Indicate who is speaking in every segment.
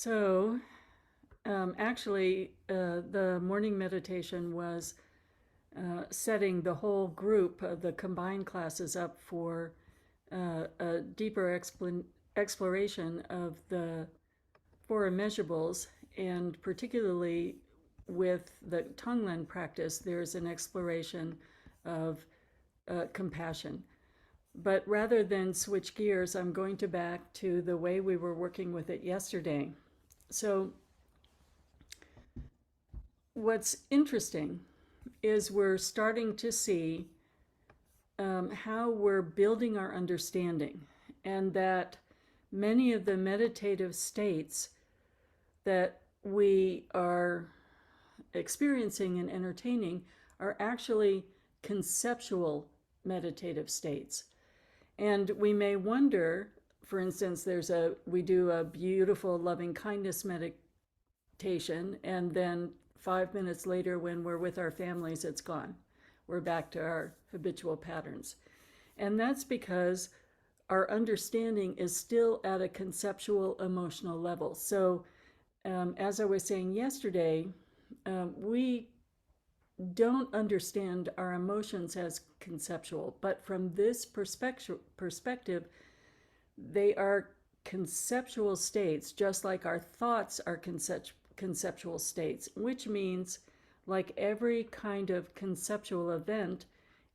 Speaker 1: So, the morning meditation was setting the whole group of the combined classes up for a deeper exploration of the four immeasurables, and particularly with the Tonglen practice, there's an exploration of compassion. But rather than switch gears, I'm going to back to the way we were working with it yesterday. So, what's interesting is we're starting to see how we're building our understanding, and that many of the meditative states that we are experiencing and entertaining are actually conceptual meditative states. And we may wonder, for instance, we do a beautiful loving kindness meditation, and then 5 minutes later, when we're with our families, it's gone. We're back to our habitual patterns. And that's because our understanding is still at a conceptual emotional level. So, as I was saying yesterday, we don't understand our emotions as conceptual, but from this perspective, they are conceptual states, just like our thoughts are conceptual states, which means, like every kind of conceptual event,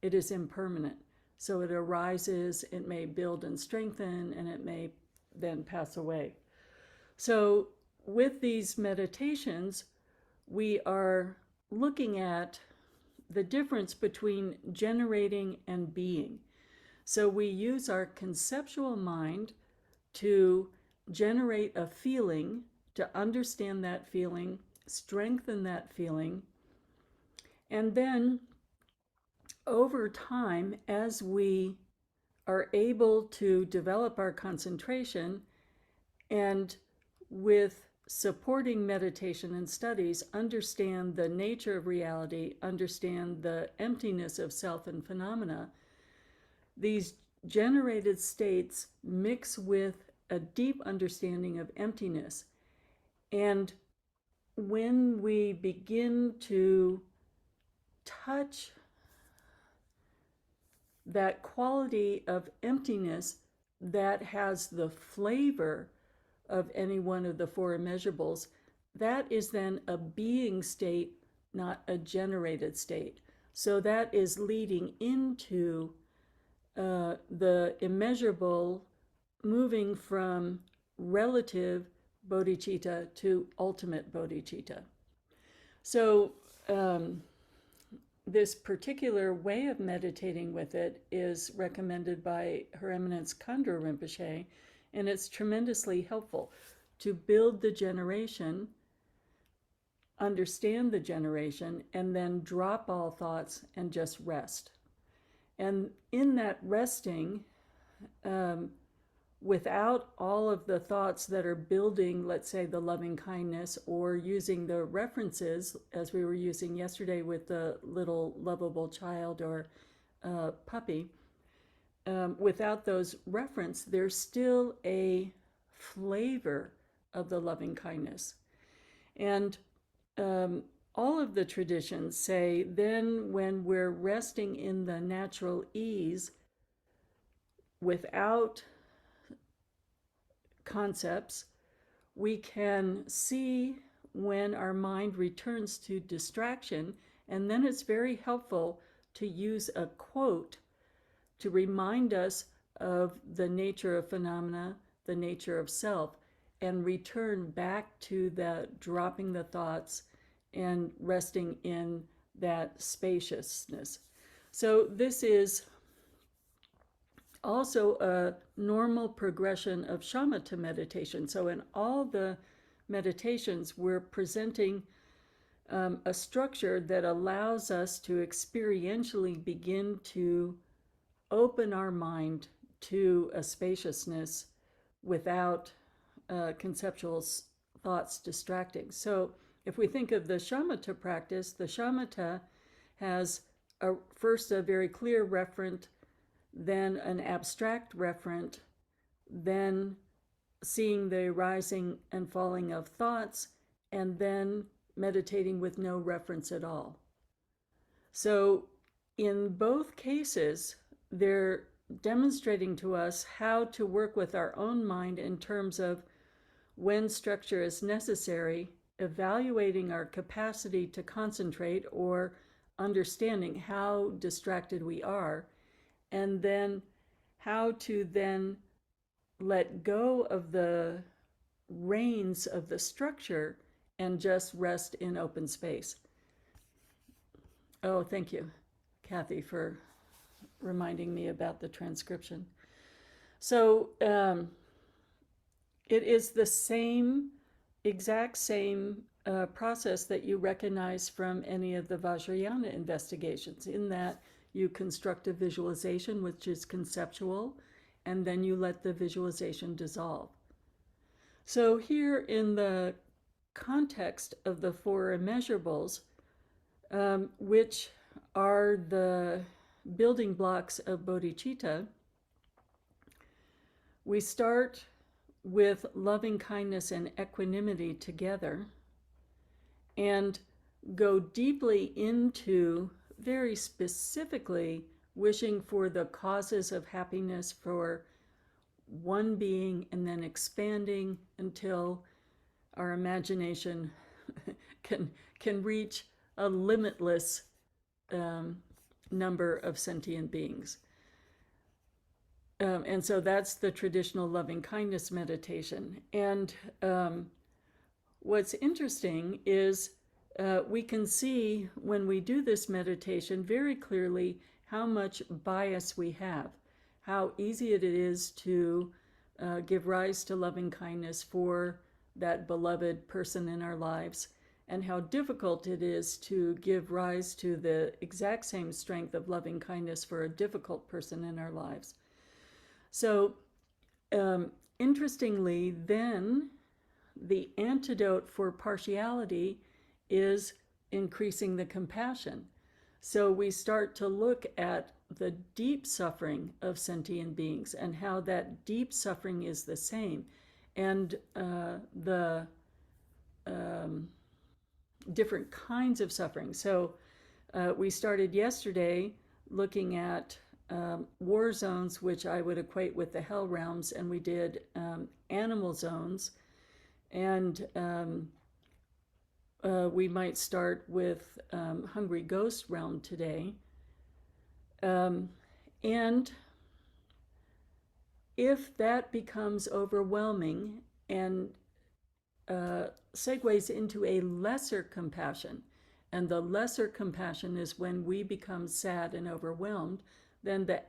Speaker 1: it is impermanent. So it arises, it may build and strengthen, and it may then pass away. So with these meditations, we are looking at the difference between generating and being. So we use our conceptual mind to generate a feeling, to understand that feeling, strengthen that feeling, and then over time, as we are able to develop our concentration and with supporting meditation and studies, understand the nature of reality, understand the emptiness of self and phenomena, these generated states mix with a deep understanding of emptiness. And when we begin to touch that quality of emptiness that has the flavor of any one of the four immeasurables, that is then a being state, not a generated state. So that is leading into the immeasurable moving from relative bodhicitta to ultimate bodhicitta. So this particular way of meditating with it is recommended by Her Eminence Khandro Rinpoche, and it's tremendously helpful to build the generation, understand the generation, and then drop all thoughts and just rest. And in that resting, without all of the thoughts that are building, let's say, the loving kindness, or using the references as we were using yesterday with the little lovable child or puppy, without those reference, there's still a flavor of the loving kindness. And all of the traditions say then when we're resting in the natural ease without concepts, we can see when our mind returns to distraction, and then it's very helpful to use a quote to remind us of the nature of phenomena, the nature of self, and return back to the dropping the thoughts and resting in that spaciousness. So this is also a normal progression of shamatha meditation. So in all the meditations, we're presenting a structure that allows us to experientially begin to open our mind to a spaciousness without conceptual thoughts distracting. So if we think of the shamatha practice, the shamatha has first a very clear referent, then an abstract referent, then seeing the rising and falling of thoughts, and then meditating with no reference at all. So in both cases, they're demonstrating to us how to work with our own mind in terms of when structure is necessary, evaluating our capacity to concentrate or understanding how distracted we are, and then how to then let go of the reins of the structure and just rest in open space. Oh, thank you, Kathy, for reminding me about the transcription. So it is the exact same process that you recognize from any of the Vajrayana investigations, in that you construct a visualization which is conceptual, and then you let the visualization dissolve. So here in the context of the four immeasurables, which are the building blocks of bodhicitta, we start with loving kindness and equanimity together and go deeply into very specifically wishing for the causes of happiness for one being, and then expanding until our imagination can reach a limitless number of sentient beings. And so that's the traditional loving kindness meditation. And what's interesting is we can see when we do this meditation very clearly how much bias we have, how easy it is to give rise to loving kindness for that beloved person in our lives, and how difficult it is to give rise to the exact same strength of loving kindness for a difficult person in our lives. So interestingly, then the antidote for partiality is increasing the compassion. So we start to look at the deep suffering of sentient beings and how that deep suffering is the same, and the different kinds of suffering. So we started yesterday looking at war zones, which I would equate with the hell realms, and we did animal zones, and we might start with hungry ghost realm today. And if that becomes overwhelming and segues into a lesser compassion, and the lesser compassion is when we become sad and overwhelmed, then the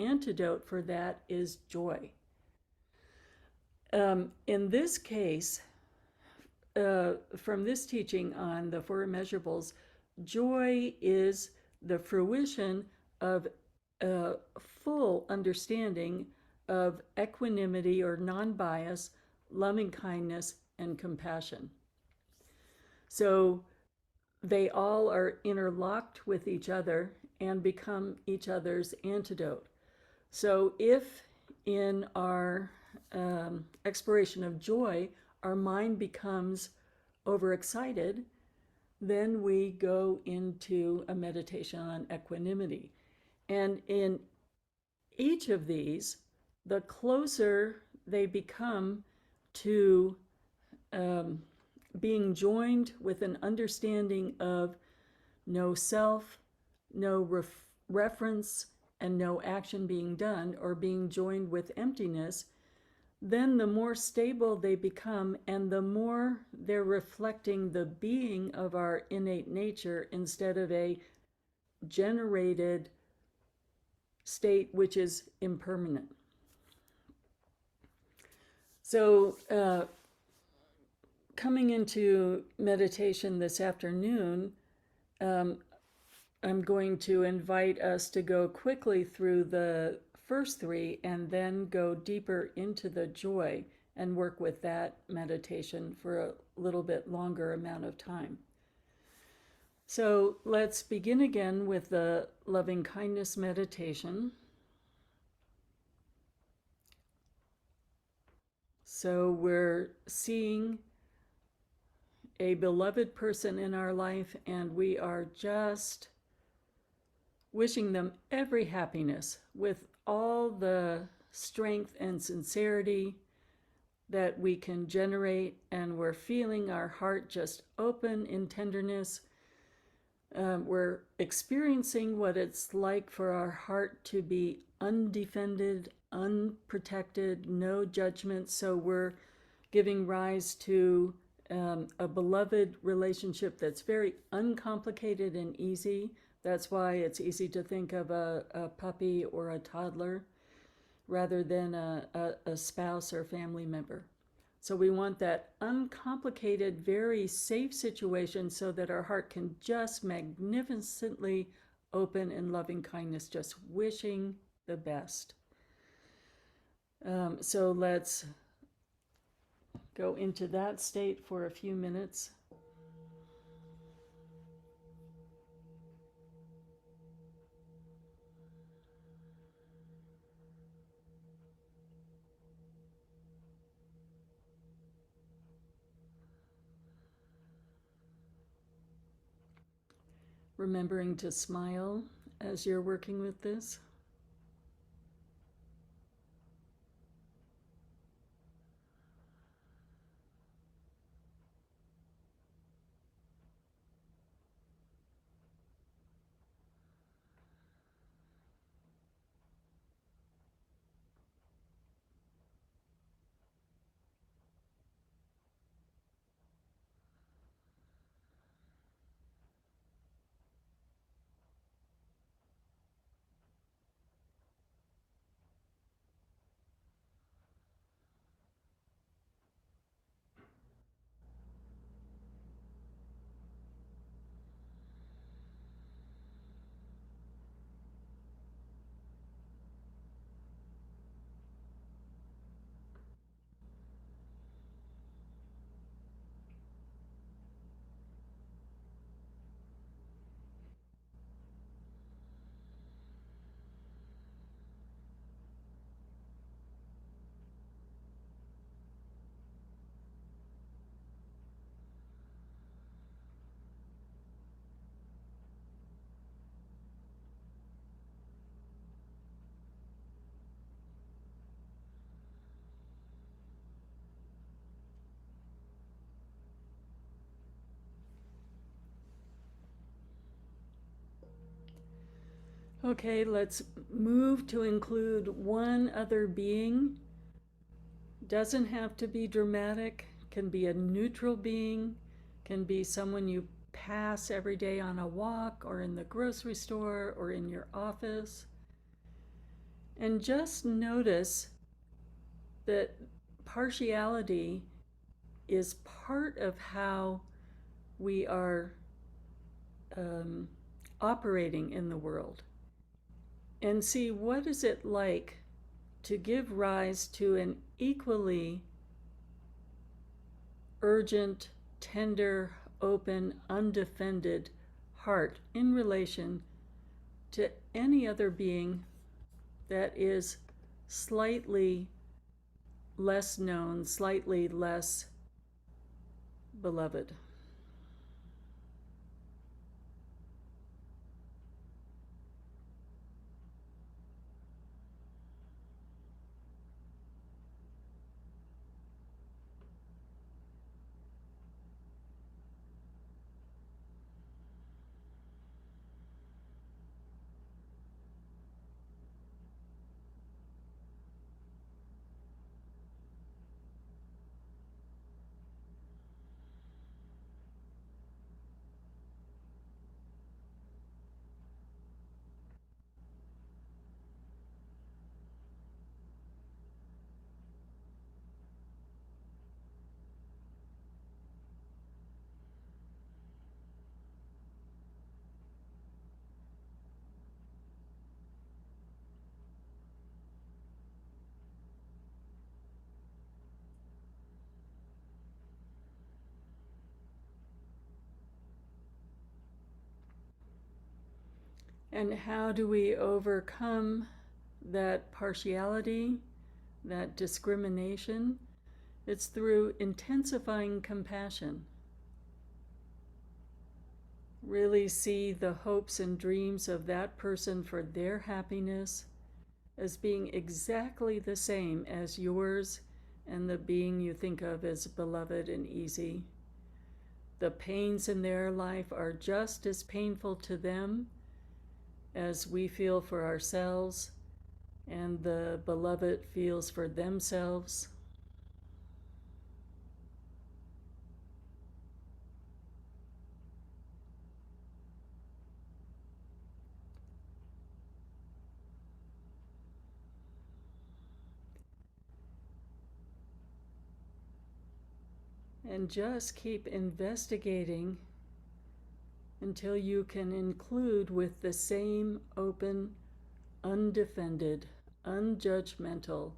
Speaker 1: antidote for that is joy. In this case, from this teaching on the four immeasurables, joy is the fruition of a full understanding of equanimity or non-bias, loving kindness, and compassion. So they all are interlocked with each other and become each other's antidote. So if in our exploration of joy, our mind becomes overexcited, then we go into a meditation on equanimity. And in each of these, the closer they become to being joined with an understanding of no self, no reference, and no action being done, or being joined with emptiness, then the more stable they become, and the more they're reflecting the being of our innate nature instead of a generated state which is impermanent. So coming into meditation this afternoon, I'm going to invite us to go quickly through the first three and then go deeper into the joy and work with that meditation for a little bit longer amount of time. So let's begin again with the loving kindness meditation. So we're seeing a beloved person in our life, and we are just wishing them every happiness with all the strength and sincerity that we can generate, and we're feeling our heart just open in tenderness. We're experiencing what it's like for our heart to be undefended, unprotected, no judgment. So we're giving rise to a beloved relationship that's very uncomplicated and easy. That's why it's easy to think of a puppy or a toddler rather than a spouse or family member. So we want that uncomplicated, very safe situation so that our heart can just magnificently open in loving kindness, just wishing the best. So let's go into that state for a few minutes. Remembering to smile as you're working with this. Okay, let's move to include one other being. Doesn't have to be dramatic, can be a neutral being, can be someone you pass every day on a walk or in the grocery store or in your office. And just notice that partiality is part of how we are operating in the world. And see, what is it like to give rise to an equally urgent, tender, open, undefended heart in relation to any other being that is slightly less known, slightly less beloved. And how do we overcome that partiality, that discrimination? It's through intensifying compassion. Really see the hopes and dreams of that person for their happiness as being exactly the same as yours and the being you think of as beloved and easy. The pains in their life are just as painful to them as we feel for ourselves, and the beloved feels for themselves. And just keep investigating until you can include with the same open, undefended, unjudgmental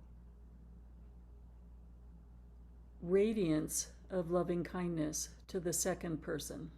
Speaker 1: radiance of loving kindness to the second person.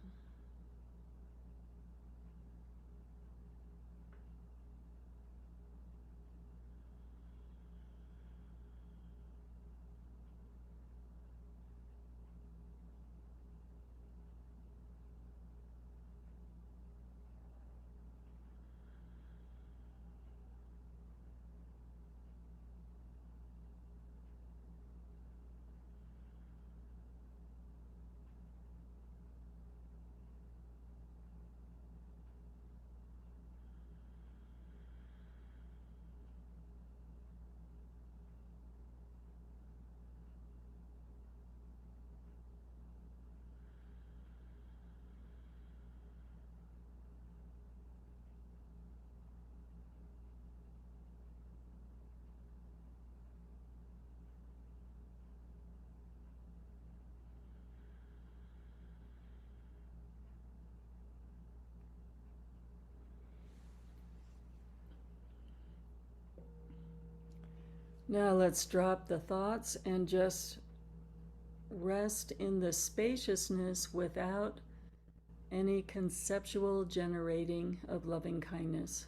Speaker 1: Now let's drop the thoughts and just rest in the spaciousness without any conceptual generating of loving kindness.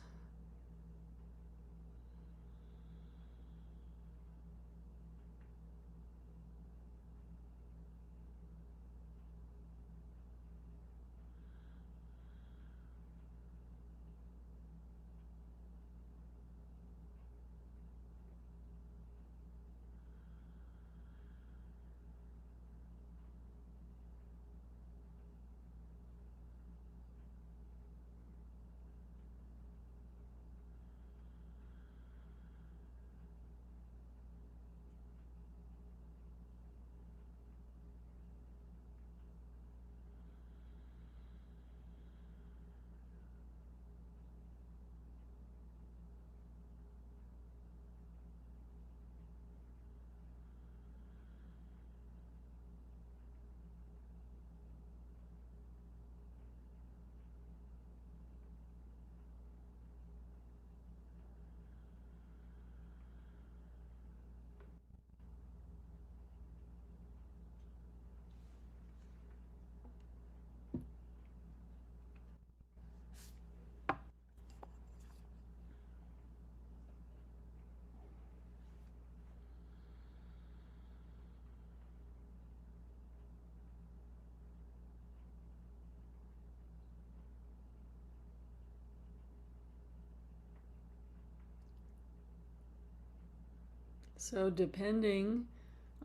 Speaker 1: So depending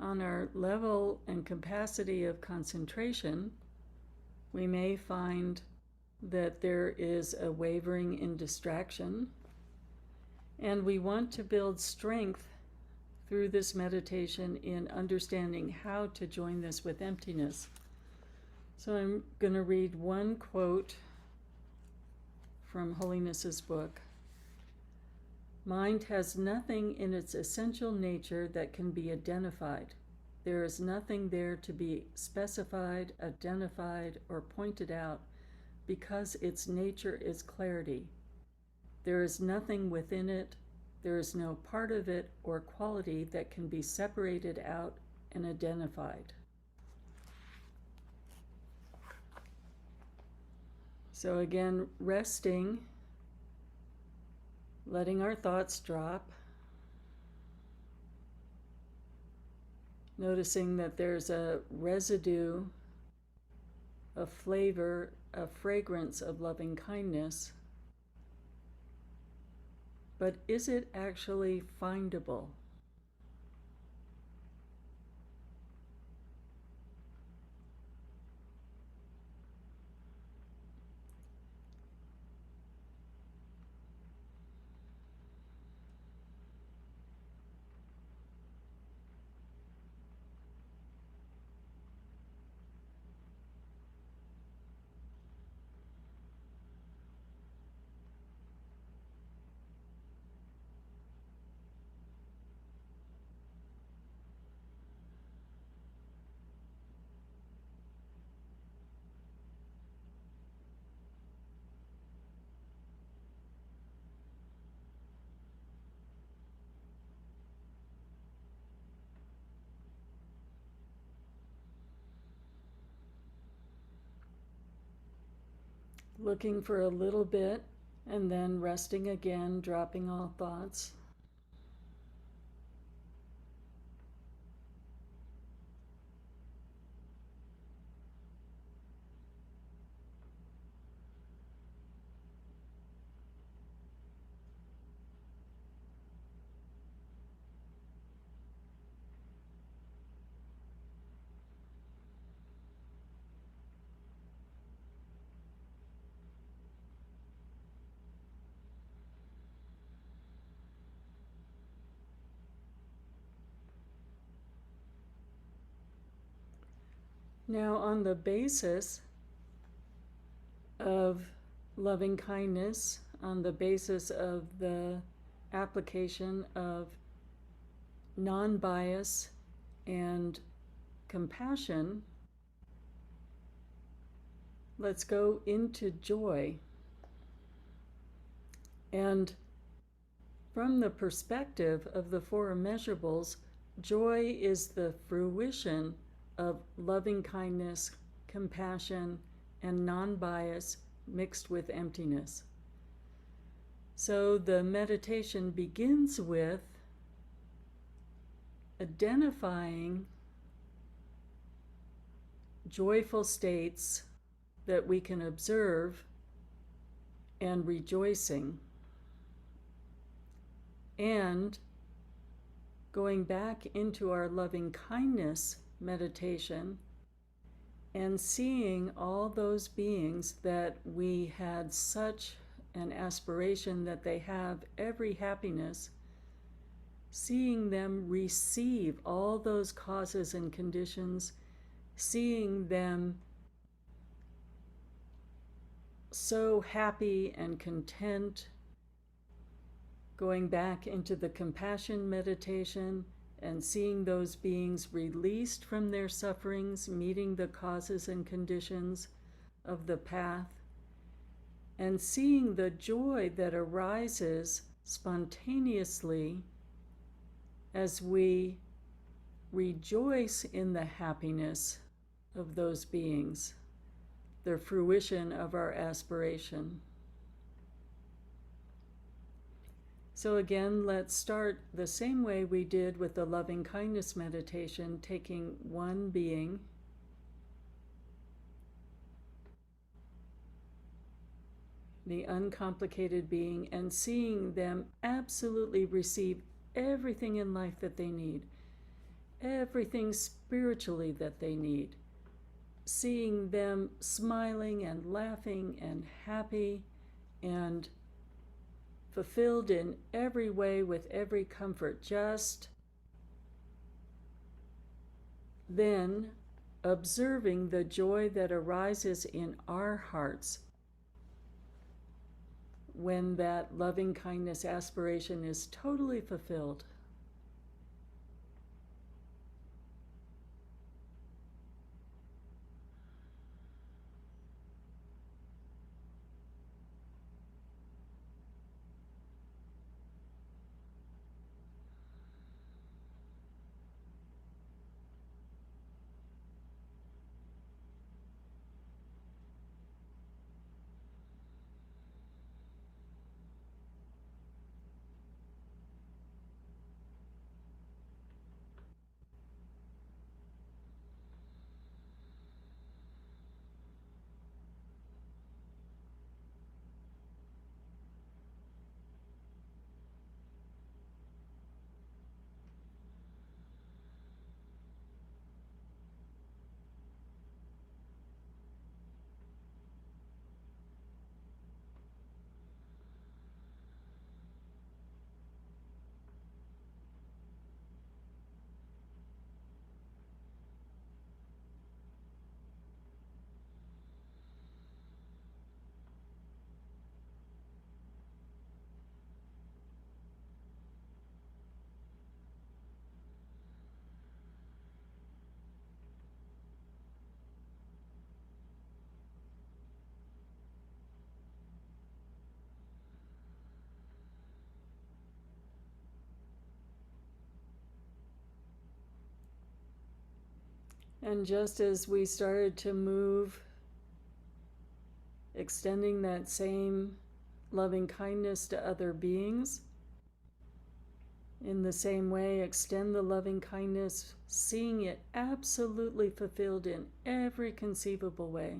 Speaker 1: on our level and capacity of concentration, we may find that there is a wavering in distraction, and we want to build strength through this meditation in understanding how to join this with emptiness. So I'm going to read one quote from Holiness's book. Mind has nothing in its essential nature that can be identified. There is nothing there to be specified, identified, or pointed out because its nature is clarity. There is nothing within it. There is no part of it or quality that can be separated out and identified. So again, resting, letting our thoughts drop, Noticing that there's a residue, a flavor, a fragrance of loving kindness. But is it actually findable? Looking for a little bit and then resting again, dropping all thoughts. Now, on the basis of loving kindness, on the basis of the application of non-bias and compassion, let's go into joy. And from the perspective of the four immeasurables, joy is the fruition of loving kindness, compassion, and non-bias mixed with emptiness. So the meditation begins with identifying joyful states that we can observe and rejoicing, and going back into our loving kindness meditation and seeing all those beings that we had such an aspiration that they have every happiness, seeing them receive all those causes and conditions, seeing them so happy and content, going back into the compassion meditation and seeing those beings released from their sufferings, meeting the causes and conditions of the path, and seeing the joy that arises spontaneously as we rejoice in the happiness of those beings, the fruition of our aspiration. So again, let's start the same way we did with the loving kindness meditation, taking one being, the uncomplicated being, and seeing them absolutely receive everything in life that they need, everything spiritually that they need, seeing them smiling and laughing and happy and fulfilled in every way with every comfort, just then observing the joy that arises in our hearts when that loving kindness aspiration is totally fulfilled. And just as we started to move, extending that same loving kindness to other beings, in the same way, extend the loving kindness, seeing it absolutely fulfilled in every conceivable way.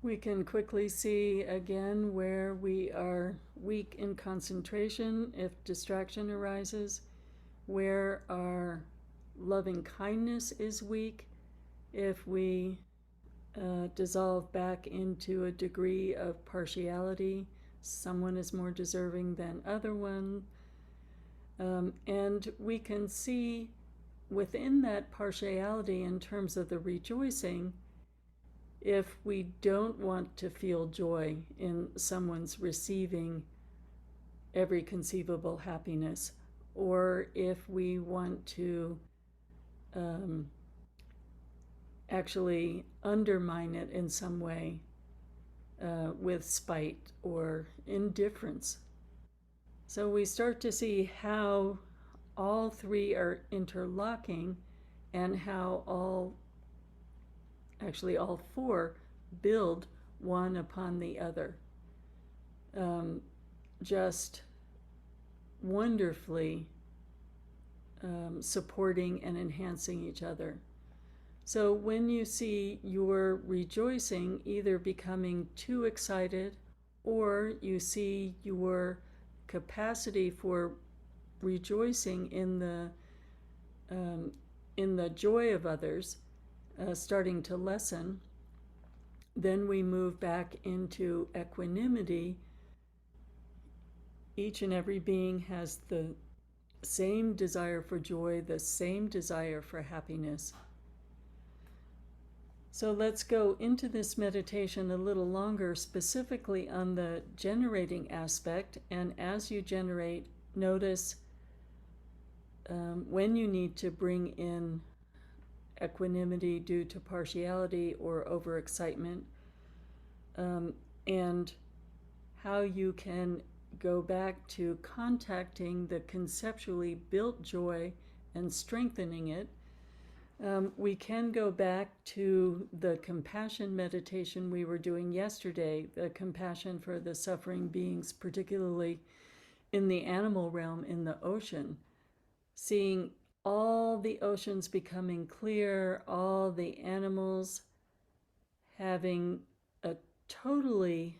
Speaker 1: We can quickly see again where we are weak in concentration if distraction arises, where our loving kindness is weak if we dissolve back into a degree of partiality. Someone is more deserving than other one. And we can see within that partiality in terms of the rejoicing, if we don't want to feel joy in someone's receiving every conceivable happiness, or if we want to actually undermine it in some way with spite or indifference. So we start to see how all three are interlocking and how all four build one upon the other, just wonderfully supporting and enhancing each other. So when you see your rejoicing either becoming too excited, or you see your capacity for rejoicing in the joy of others starting to lessen, then we move back into equanimity. Each and every being has the same desire for joy, the same desire for happiness. So let's go into this meditation a little longer, specifically on the generating aspect. And as you generate, notice when you need to bring in equanimity due to partiality or overexcitement, and how you can go back to contacting the conceptually built joy and strengthening it. We can go back to the compassion meditation we were doing yesterday, the compassion for the suffering beings, particularly in the animal realm, in the ocean, seeing all the oceans becoming clear, all the animals having a totally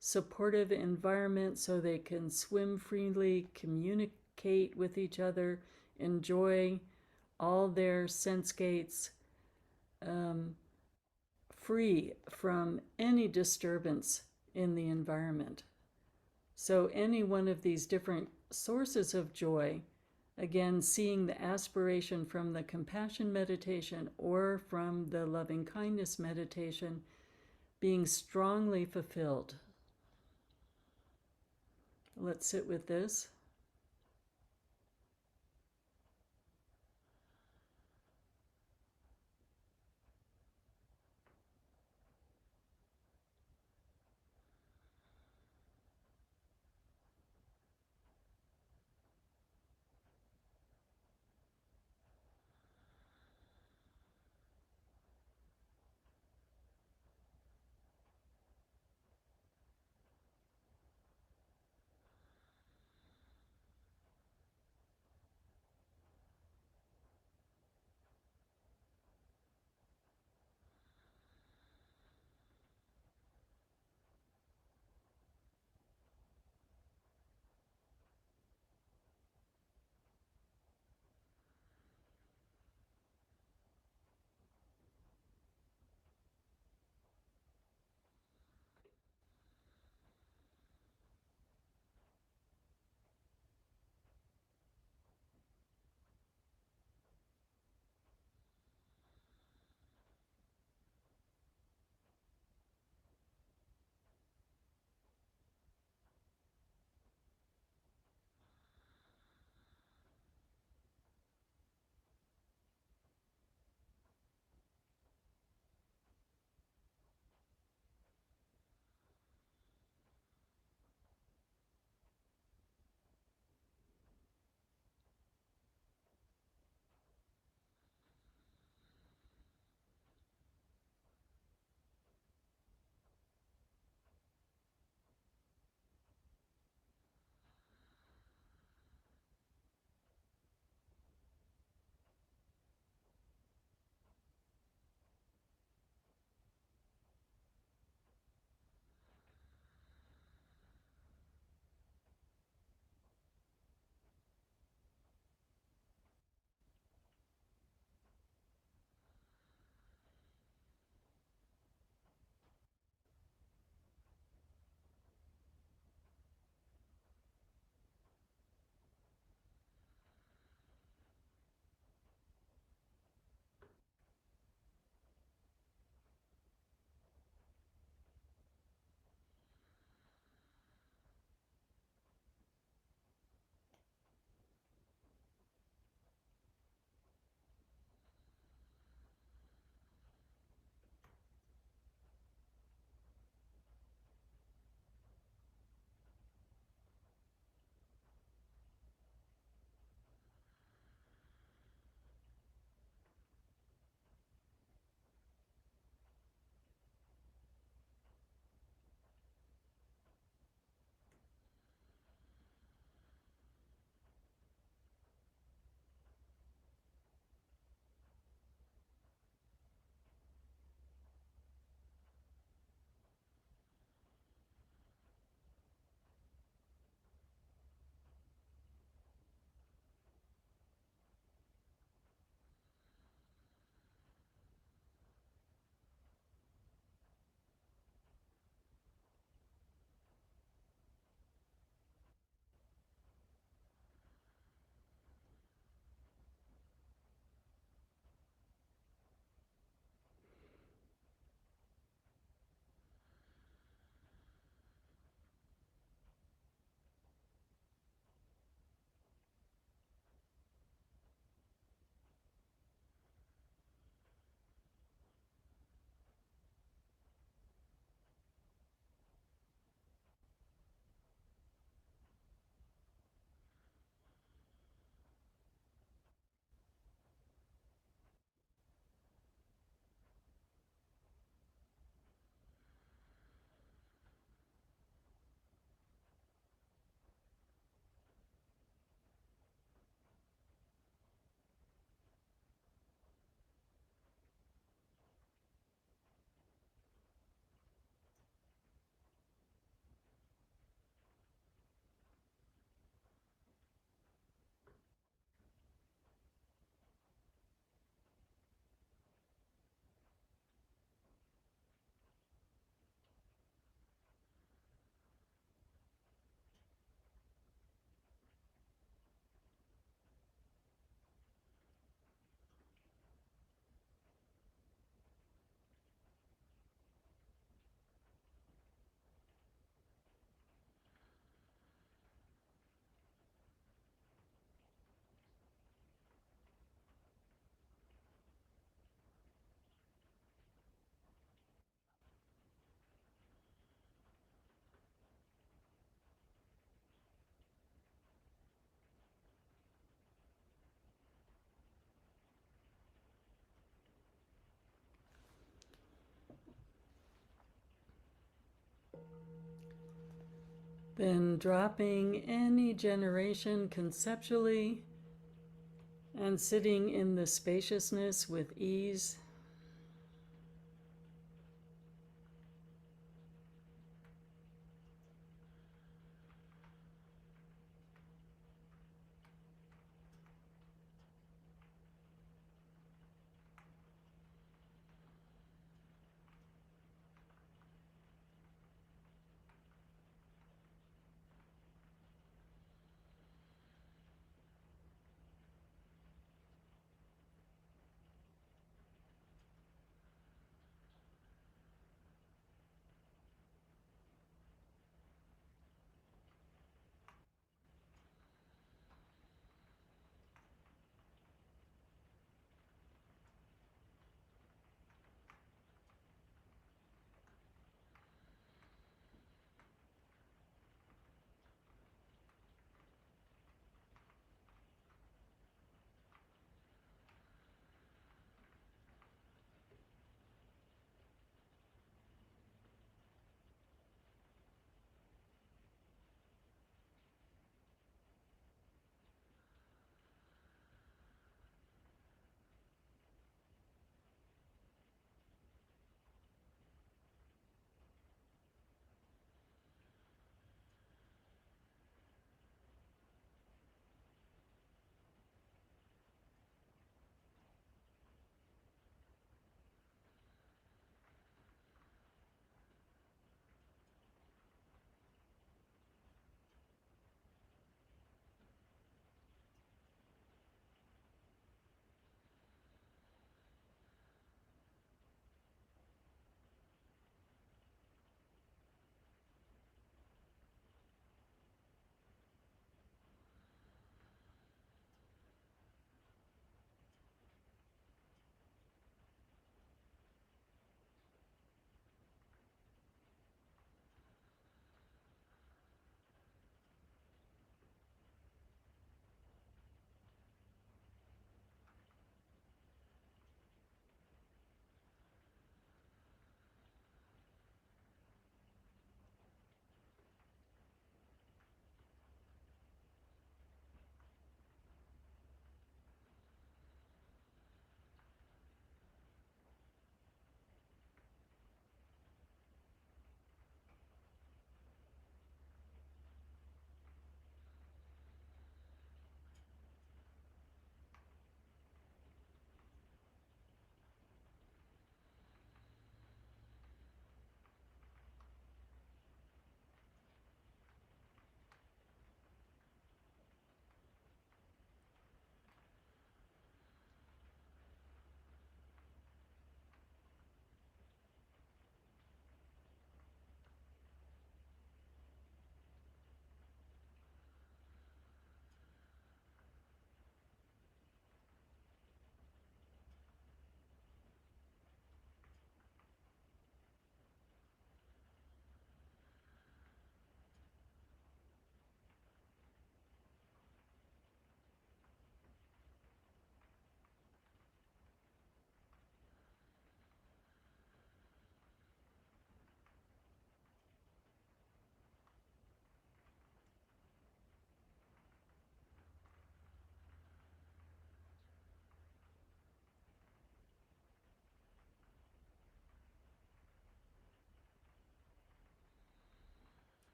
Speaker 1: supportive environment so they can swim freely, communicate with each other, enjoy all their sense gates, free from any disturbance in the environment. So, any one of these different sources of joy, again, seeing the aspiration from the compassion meditation or from the loving kindness meditation, being strongly fulfilled. Let's sit with this. Then dropping any generation conceptually and sitting in the spaciousness with ease.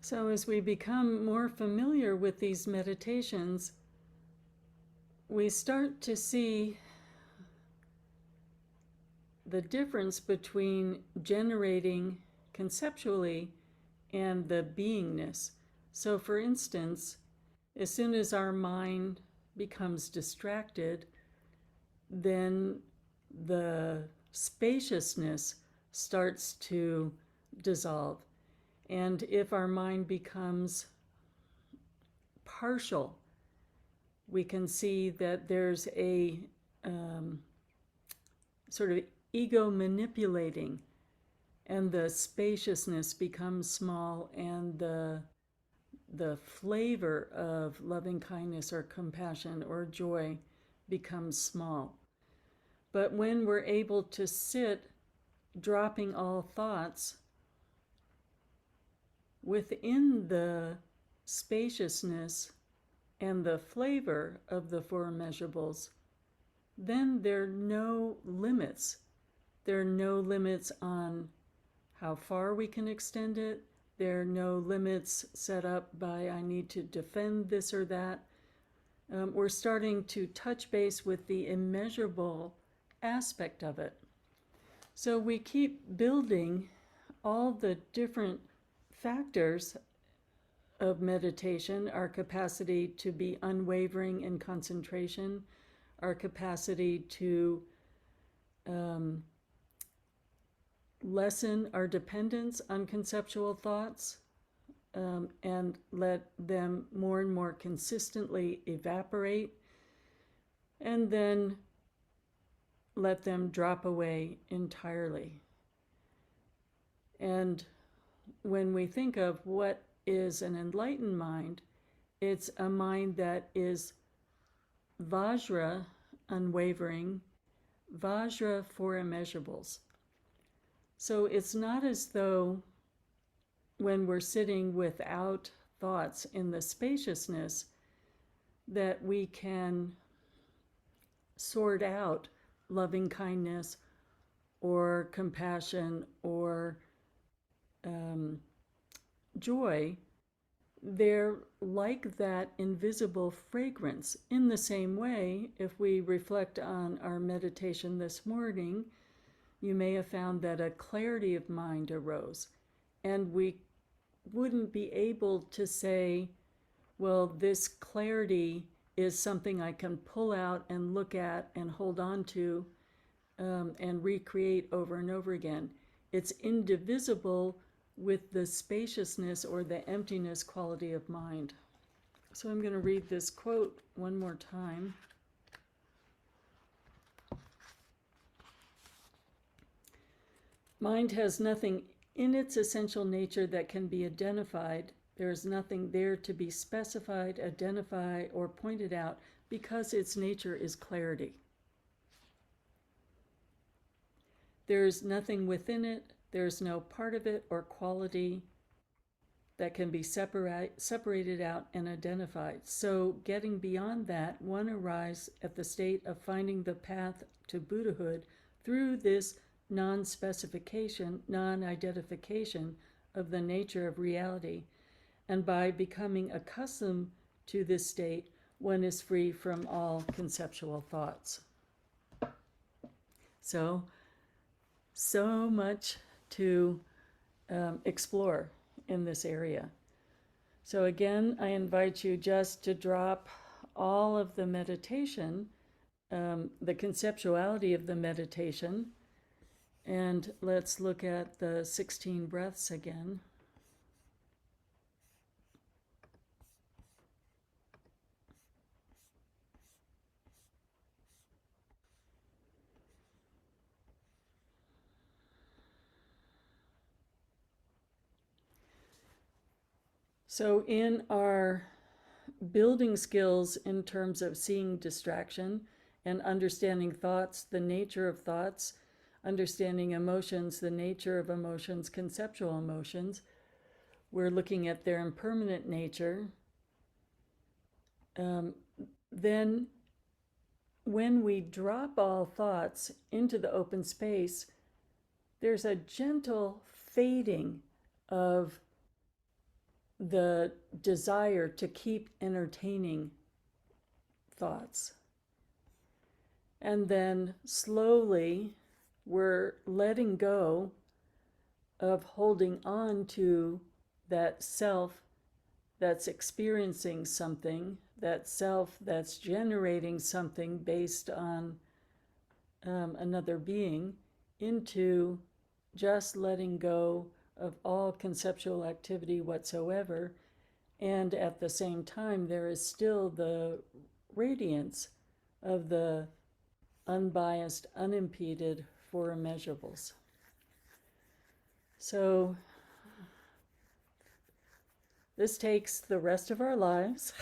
Speaker 1: So as we become more familiar with these meditations, we start to see the difference between generating conceptually and the beingness. So for instance, as soon as our mind becomes distracted, then the spaciousness starts to dissolve. And if our mind becomes partial, we can see that there's a sort of ego manipulating, and the spaciousness becomes small, and the flavor of loving kindness or compassion or joy becomes small. But when we're able to sit, dropping all thoughts, within the spaciousness and the flavor of the four immeasurables, then there are no limits. There are no limits on how far we can extend it. There are no limits set up by I need to defend this or that. We're starting to touch base with the immeasurable aspect of it. So we keep building all the different factors of meditation, our capacity to be unwavering in concentration, our capacity to lessen our dependence on conceptual thoughts, and let them more and more consistently evaporate, and then let them drop away entirely. And when we think of what is an enlightened mind, it's a mind that is Vajra, unwavering, Vajra, for immeasurables. So it's not as though when we're sitting without thoughts in the spaciousness that we can sort out loving kindness or compassion or joy. They're like that invisible fragrance. In the same way, if we reflect on our meditation this morning, you may have found that a clarity of mind arose, and we wouldn't be able to say, well, this clarity is something I can pull out and look at and hold on to and recreate over and over again. It's indivisible with the spaciousness or the emptiness quality of mind. So I'm going to read this quote one more time. Mind has nothing in its essential nature that can be identified. There is nothing there to be specified, identified, or pointed out, because its nature is clarity. There is nothing within it. There is no part of it or quality that can be separated out and identified. So getting beyond that, one arrives at the state of finding the path to Buddhahood through this non-specification, non-identification of the nature of reality. And by becoming accustomed to this state, one is free from all conceptual thoughts. So much to explore in this area. So again, I invite you just to drop all of the meditation, the conceptuality of the meditation, and let's look at the 16 breaths again. So in our building skills in terms of seeing distraction and understanding thoughts, the nature of thoughts, understanding emotions, the nature of emotions, conceptual emotions, we're looking at their impermanent nature. Then when we drop all thoughts into the open space, there's a gentle fading of the desire to keep entertaining thoughts. And then slowly we're letting go of holding on to that self that's experiencing something, that self that's generating something based on another being, into just letting go of all conceptual activity whatsoever. And at the same time, there is still the radiance of the unbiased, unimpeded four immeasurables. So this takes the rest of our lives.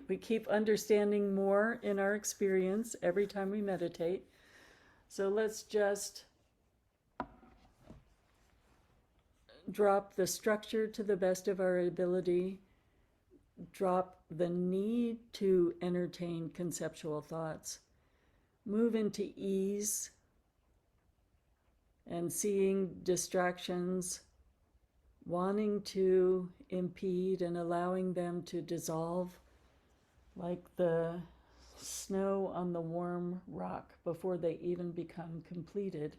Speaker 1: We keep understanding more in our experience every time we meditate. So let's just drop the structure to the best of our ability, drop the need to entertain conceptual thoughts, move into ease and seeing distractions, wanting to impede and allowing them to dissolve like the snow on the warm rock before they even become completed,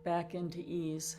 Speaker 1: back into ease.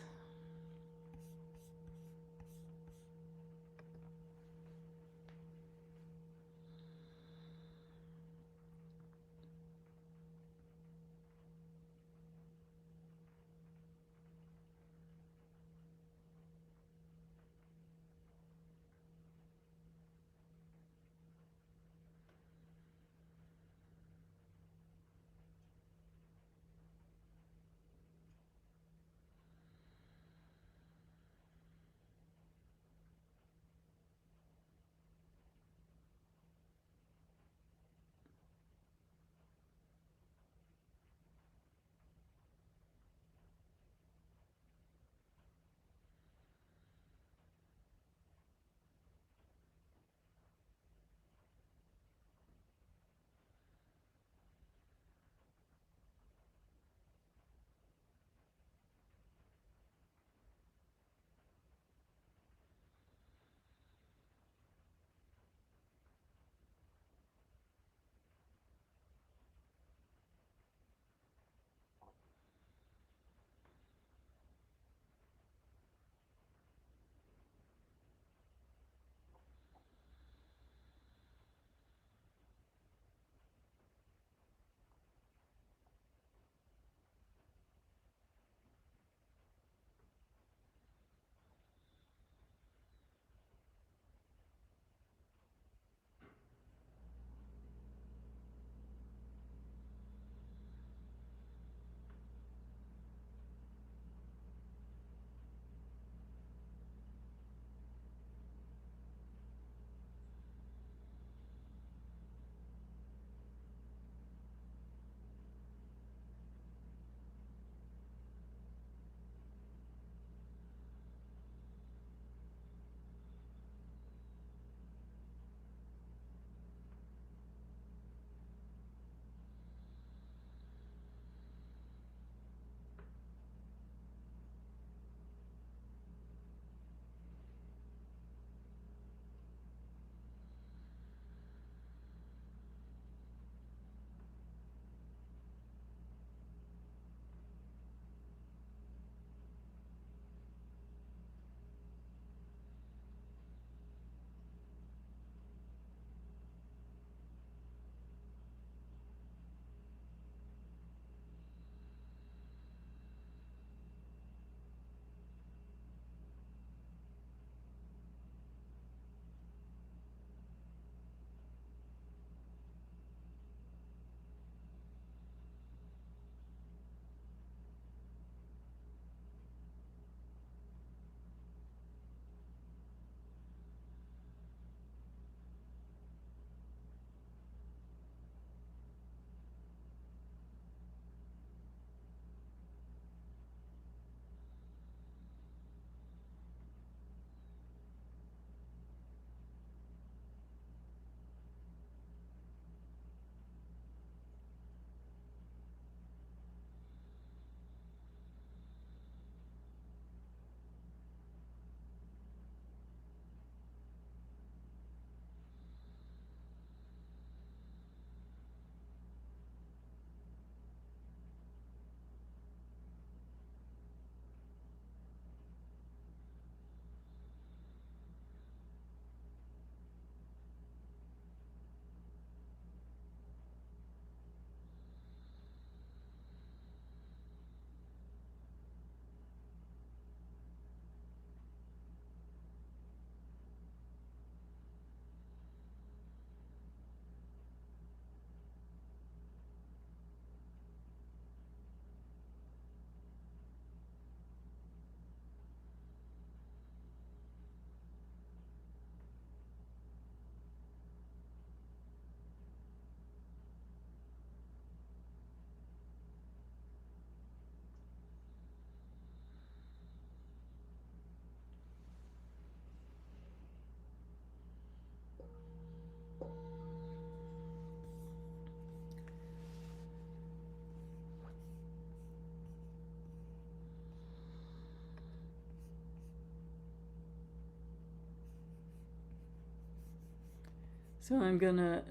Speaker 1: So I'm going to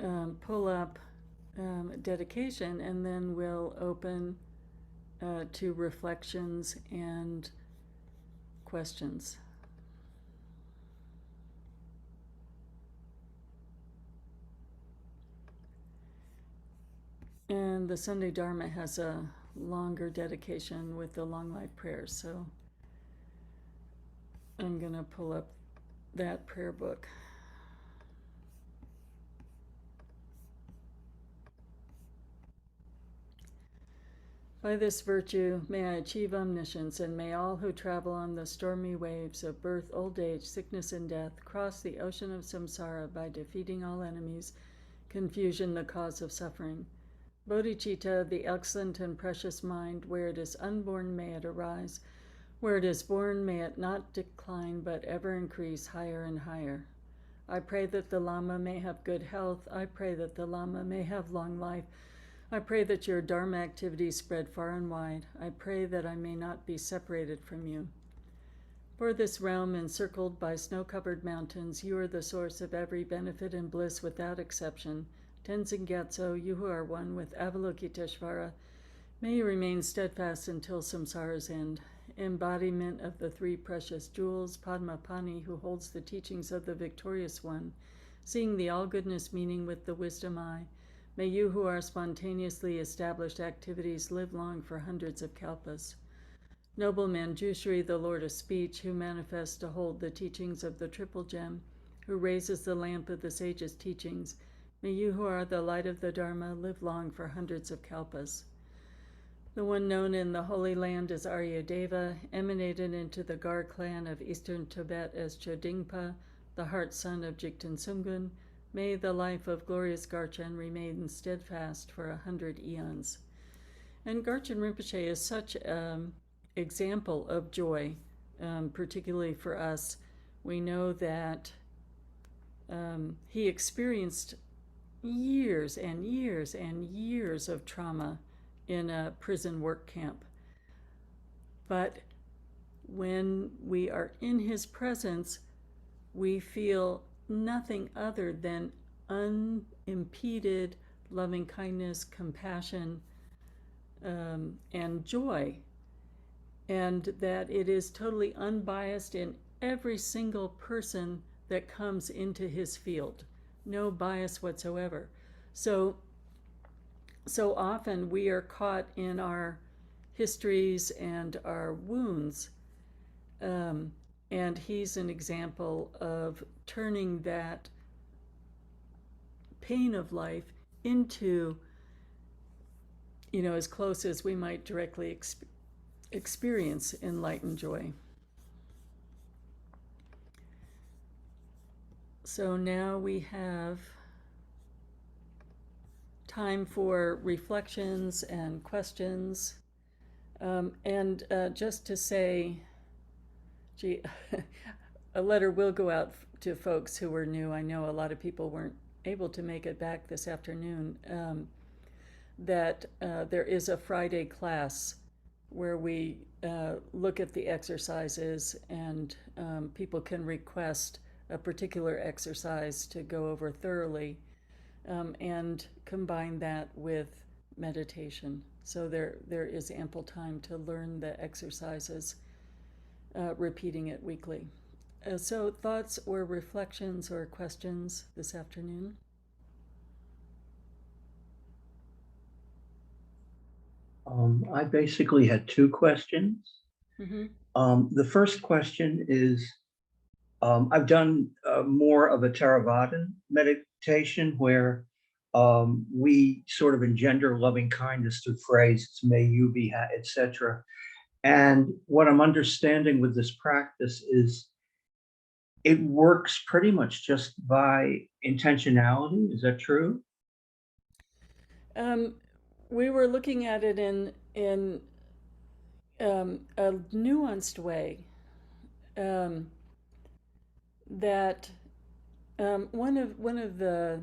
Speaker 1: pull up dedication, and then we'll open to reflections and questions. And the Sunday Dharma has a longer dedication with the long life prayers, so I'm going to pull up that prayer book. By this virtue, may I achieve omniscience, and may all who travel on the stormy waves of birth, old age, sickness, and death cross the ocean of samsara by defeating all enemies, confusion the cause of suffering. Bodhicitta, the excellent and precious mind, where it is unborn may it arise, where it is born may it not decline but ever increase higher and higher. I pray that the Lama may have good health. I pray that the Lama may have long life. I pray that your Dharma activities spread far and wide. I pray that I may not be separated from you. For this realm encircled by snow-covered mountains, you are the source of every benefit and bliss without exception. Tenzin Gyatso, you who are one with Avalokiteshvara, may you remain steadfast until samsara's end. Embodiment of the three precious jewels, Padmapani, who holds the teachings of the victorious one, seeing the all-goodness meaning with the wisdom eye, may you who are spontaneously established activities live long for hundreds of kalpas. Noble Manjushri, the Lord of Speech, who manifests to hold the teachings of the Triple Gem, who raises the lamp of the sage's teachings, may you who are the light of the Dharma live long for hundreds of kalpas. The one known in the Holy Land as Aryadeva, emanated into the Gar clan of eastern Tibet as Chodingpa, the heart son of Jigten Sumgun, may the life of glorious Garchen remain steadfast for 100 eons. And Garchen Rinpoche is such an example of joy, particularly for us. We know that he experienced years and years and years of trauma in a prison work camp. But when we are in his presence, we feel nothing other than unimpeded loving kindness, compassion, and joy, and that it is totally unbiased in every single person that comes into his field. No bias whatsoever. So often we are caught in our histories and our wounds, and he's an example of turning that pain of life into, as close as we might directly experience enlightened joy. So now we have time for reflections and questions. And just to say, a letter will go out to folks who were new. I know a lot of people weren't able to make it back this afternoon. That there is a Friday class where we look at the exercises, and people can request a particular exercise to go over thoroughly, and combine that with meditation. So there is ample time to learn the exercises, repeating it weekly. So thoughts or reflections or questions this afternoon?
Speaker 2: I basically had two questions.
Speaker 1: Mm-hmm.
Speaker 2: The first question is, I've done more of a Theravada meditation where we sort of engender loving kindness through phrases, may you be, etc. And what I'm understanding with this practice is it works pretty much just by intentionality. Is that true?
Speaker 1: We were looking at it in a nuanced way. That one of the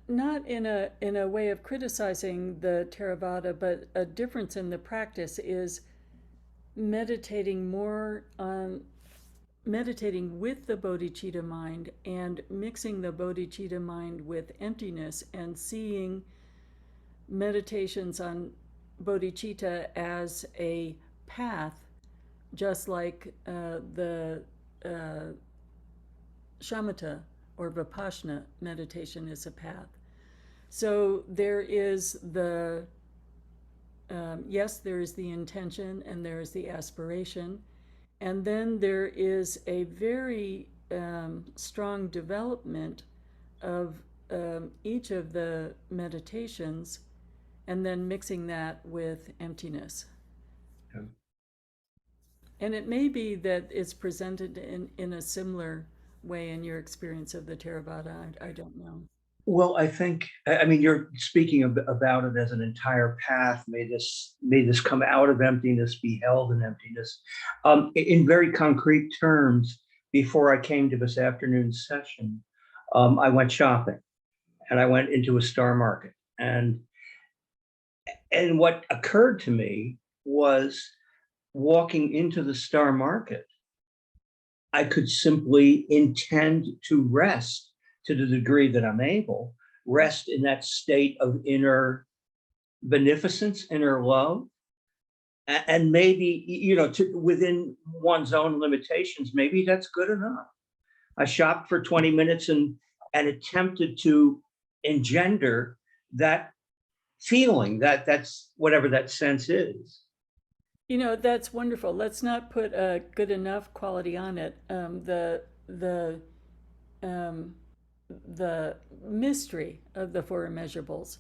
Speaker 1: not in a way of criticizing the Theravada, but a difference in the practice is meditating more on meditating with the bodhicitta mind and mixing the bodhicitta mind with emptiness and seeing meditations on bodhicitta as a path, just like the uh, shamatha or vipassana meditation is a path. So there is the yes, there is the intention and there is the aspiration. And then there is a very strong development of each of the meditations and then mixing that with emptiness.
Speaker 2: Yeah.
Speaker 1: And it may be that it's presented in a similar way in your experience of the Theravada. I don't know.
Speaker 2: Well, I think, I mean, you're speaking about it as an entire path. May this come out of emptiness, be held in emptiness. In very concrete terms, before I came to this afternoon's session, I went shopping and I went into a star market. And what occurred to me was walking into the star market, I could simply intend to rest to the degree that I'm able, rest in that state of inner beneficence, inner love. And maybe, you know, within one's own limitations, maybe that's good enough. I shopped for 20 minutes and attempted to engender that feeling, that's whatever that sense is.
Speaker 1: You know, that's wonderful. Let's not put a good enough quality on it. Um, the mystery of the four immeasurables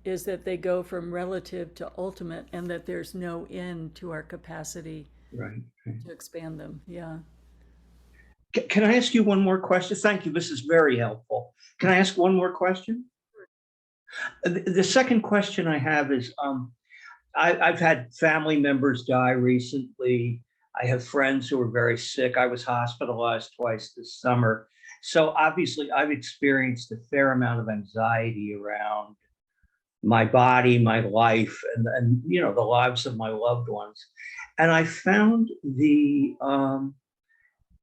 Speaker 1: is that they go from relative to ultimate, and that there's no end to our capacity
Speaker 2: Right.
Speaker 1: to expand them. Yeah.
Speaker 2: Can I ask you one more question? Thank you. This is very helpful. Can I ask one more question? The second question I have is, I've had family members die recently. I have friends who are very sick. I was hospitalized twice this summer. So obviously I've experienced a fair amount of anxiety around my body, my life, and you know, the lives of my loved ones. And I found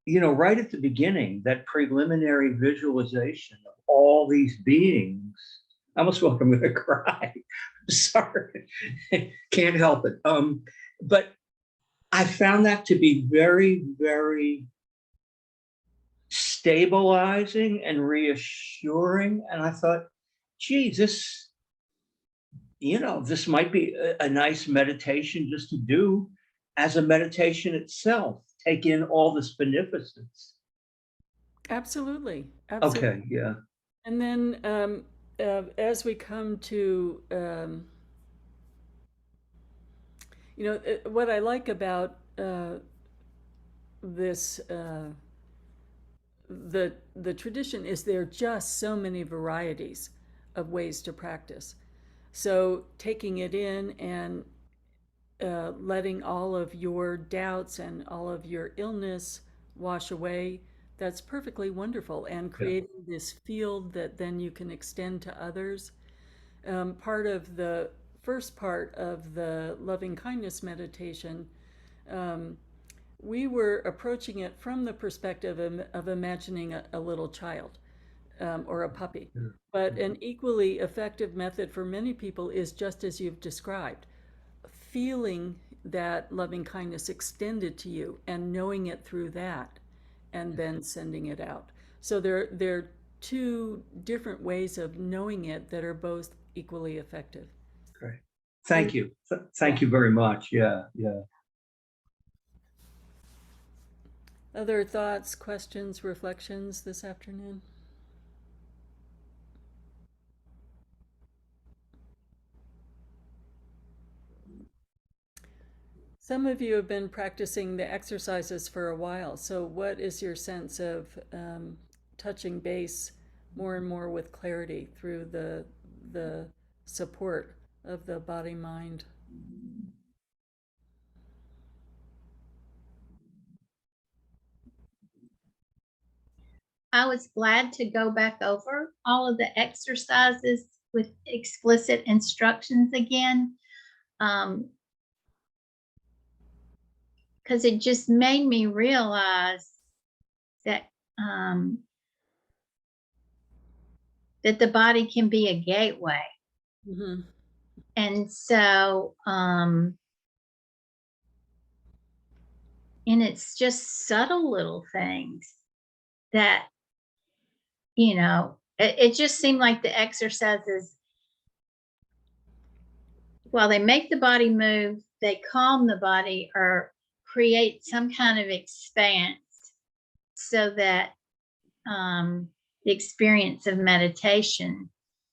Speaker 2: you know, right at the beginning, that preliminary visualization of all these beings. I almost feel like I'm going to cry. Sorry, can't help it. But I found that to be very, very stabilizing and reassuring. And I thought, gee, this, you know, this might be a nice meditation just to do as a meditation itself, take in all this beneficence.
Speaker 1: Absolutely. Absolutely.
Speaker 2: Okay, yeah.
Speaker 1: And then as we come to, you know, what I like about this, the tradition is there are just so many varieties of ways to practice. So taking it in and letting all of your doubts and all of your illness wash away, that's perfectly wonderful. And
Speaker 2: Yeah.
Speaker 1: creating this field that then you can extend to others. Part of the first part of the loving kindness meditation, um, we were approaching it from the perspective of imagining a little child or a puppy.
Speaker 2: Yeah.
Speaker 1: But an equally effective method for many people is just as you've described, feeling that loving kindness extended to you and knowing it through that, and then sending it out. So there are two different ways of knowing it that are both equally effective.
Speaker 2: Great.
Speaker 1: And
Speaker 2: Thank you.
Speaker 1: yeah,
Speaker 2: Thank you very much. Yeah, yeah.
Speaker 1: other thoughts, questions, reflections this afternoon? Some of you have been practicing the exercises for a while. So, what is your sense of touching base more and more with clarity through the support of the body mind?
Speaker 3: I was glad to go back over all of the exercises with explicit instructions again. Because it just made me realize that the body can be a gateway.
Speaker 1: Mm-hmm.
Speaker 3: And so, and it's just subtle little things that, it just seemed like the exercises, while they make the body move, they calm the body or create some kind of expanse so that the experience of meditation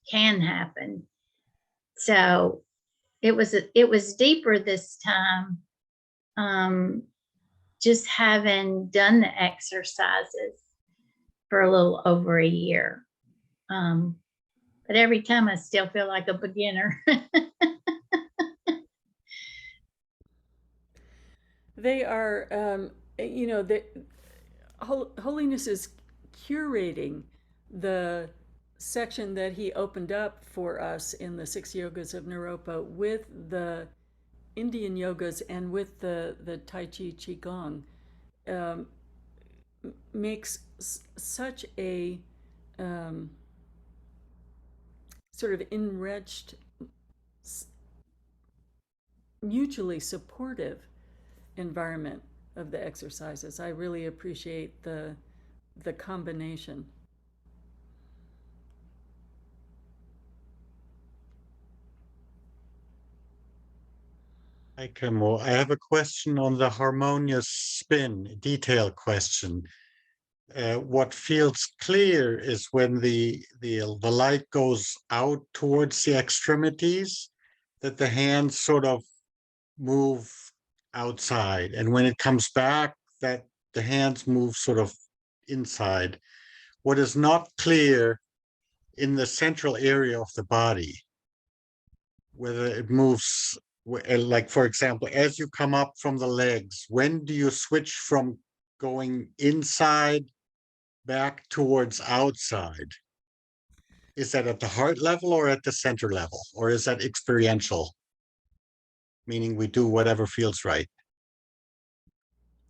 Speaker 3: can happen. So it was deeper this time, just having done the exercises for a little over a year. But every time I still feel like a beginner.
Speaker 1: They are, the holiness is curating the section that he opened up for us in the 6 yogas of Naropa with the Indian yogas and with the Tai Chi Qigong, makes such a sort of enriched, mutually supportive environment of the exercises. I really appreciate the combination.
Speaker 4: Hi, Khenmo. I have a question on the harmonious spin, detail question. What feels clear is when the light goes out towards the extremities, that the hands sort of move outside, and when it comes back, that the hands move sort of inside. What is not clear in the central area of the body, whether it moves, like, for example, as you come up from the legs, when do you switch from going inside back towards outside? Is that at the heart level or at the center level? Or is that experiential? Meaning we do whatever feels right.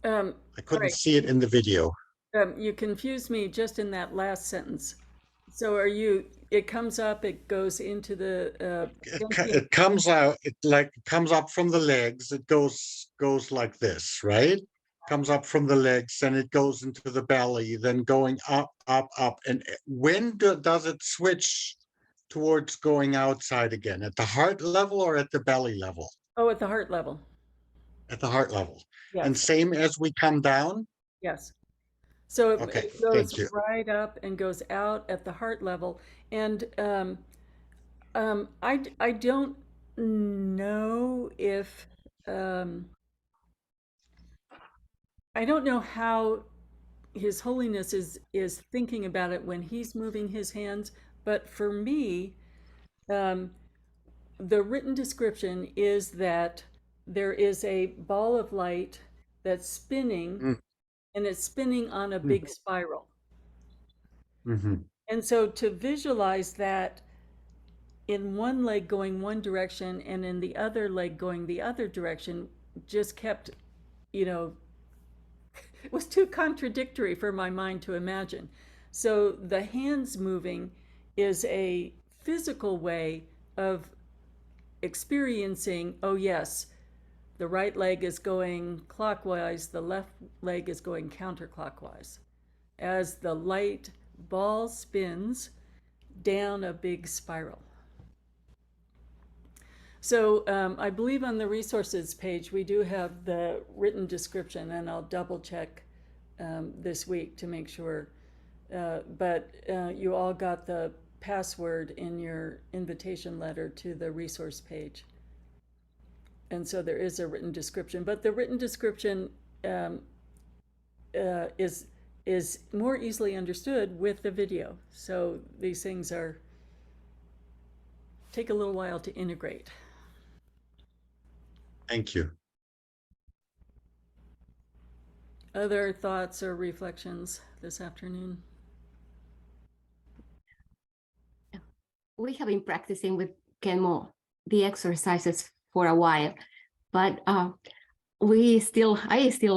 Speaker 4: I couldn't see it in the video.
Speaker 1: You confused me just in that last sentence. So it comes up, it goes into the,
Speaker 4: It comes out, it comes up from the legs. It goes like this, right? Comes up from the legs, and it goes into the belly, then going up, up, up. And when does it switch towards going outside again? At the heart level or at the belly level?
Speaker 1: oh, at the heart level.
Speaker 4: At the heart level.
Speaker 1: Yes.
Speaker 4: And same as we come down?
Speaker 1: Yes. So
Speaker 4: Okay,
Speaker 1: it goes
Speaker 4: thank you.
Speaker 1: right up and goes out at the heart level. And I don't know if I don't know how His Holiness is thinking about it when he's moving his hands, but for me, the written description is that there is a ball of light that's spinning,
Speaker 4: Mm.
Speaker 1: and it's spinning on a big spiral.
Speaker 4: Mm-hmm.
Speaker 1: And so to visualize that in one leg going one direction and in the other leg going the other direction just kept, it was too contradictory for my mind to imagine. So the hands moving is a physical way of experiencing, oh yes, the right leg is going clockwise, the left leg is going counterclockwise, as the light ball spins down a big spiral. So I believe on the resources page, we do have the written description, and I'll double check this week to make sure. But you all got the password in your invitation letter to the resource page. And so there is a written description, but the written description is more easily understood with the video. So these things take a little while to integrate.
Speaker 4: Thank you.
Speaker 1: Other thoughts or reflections this afternoon?
Speaker 5: We have been practicing with Khenmo the exercises for a while, but I still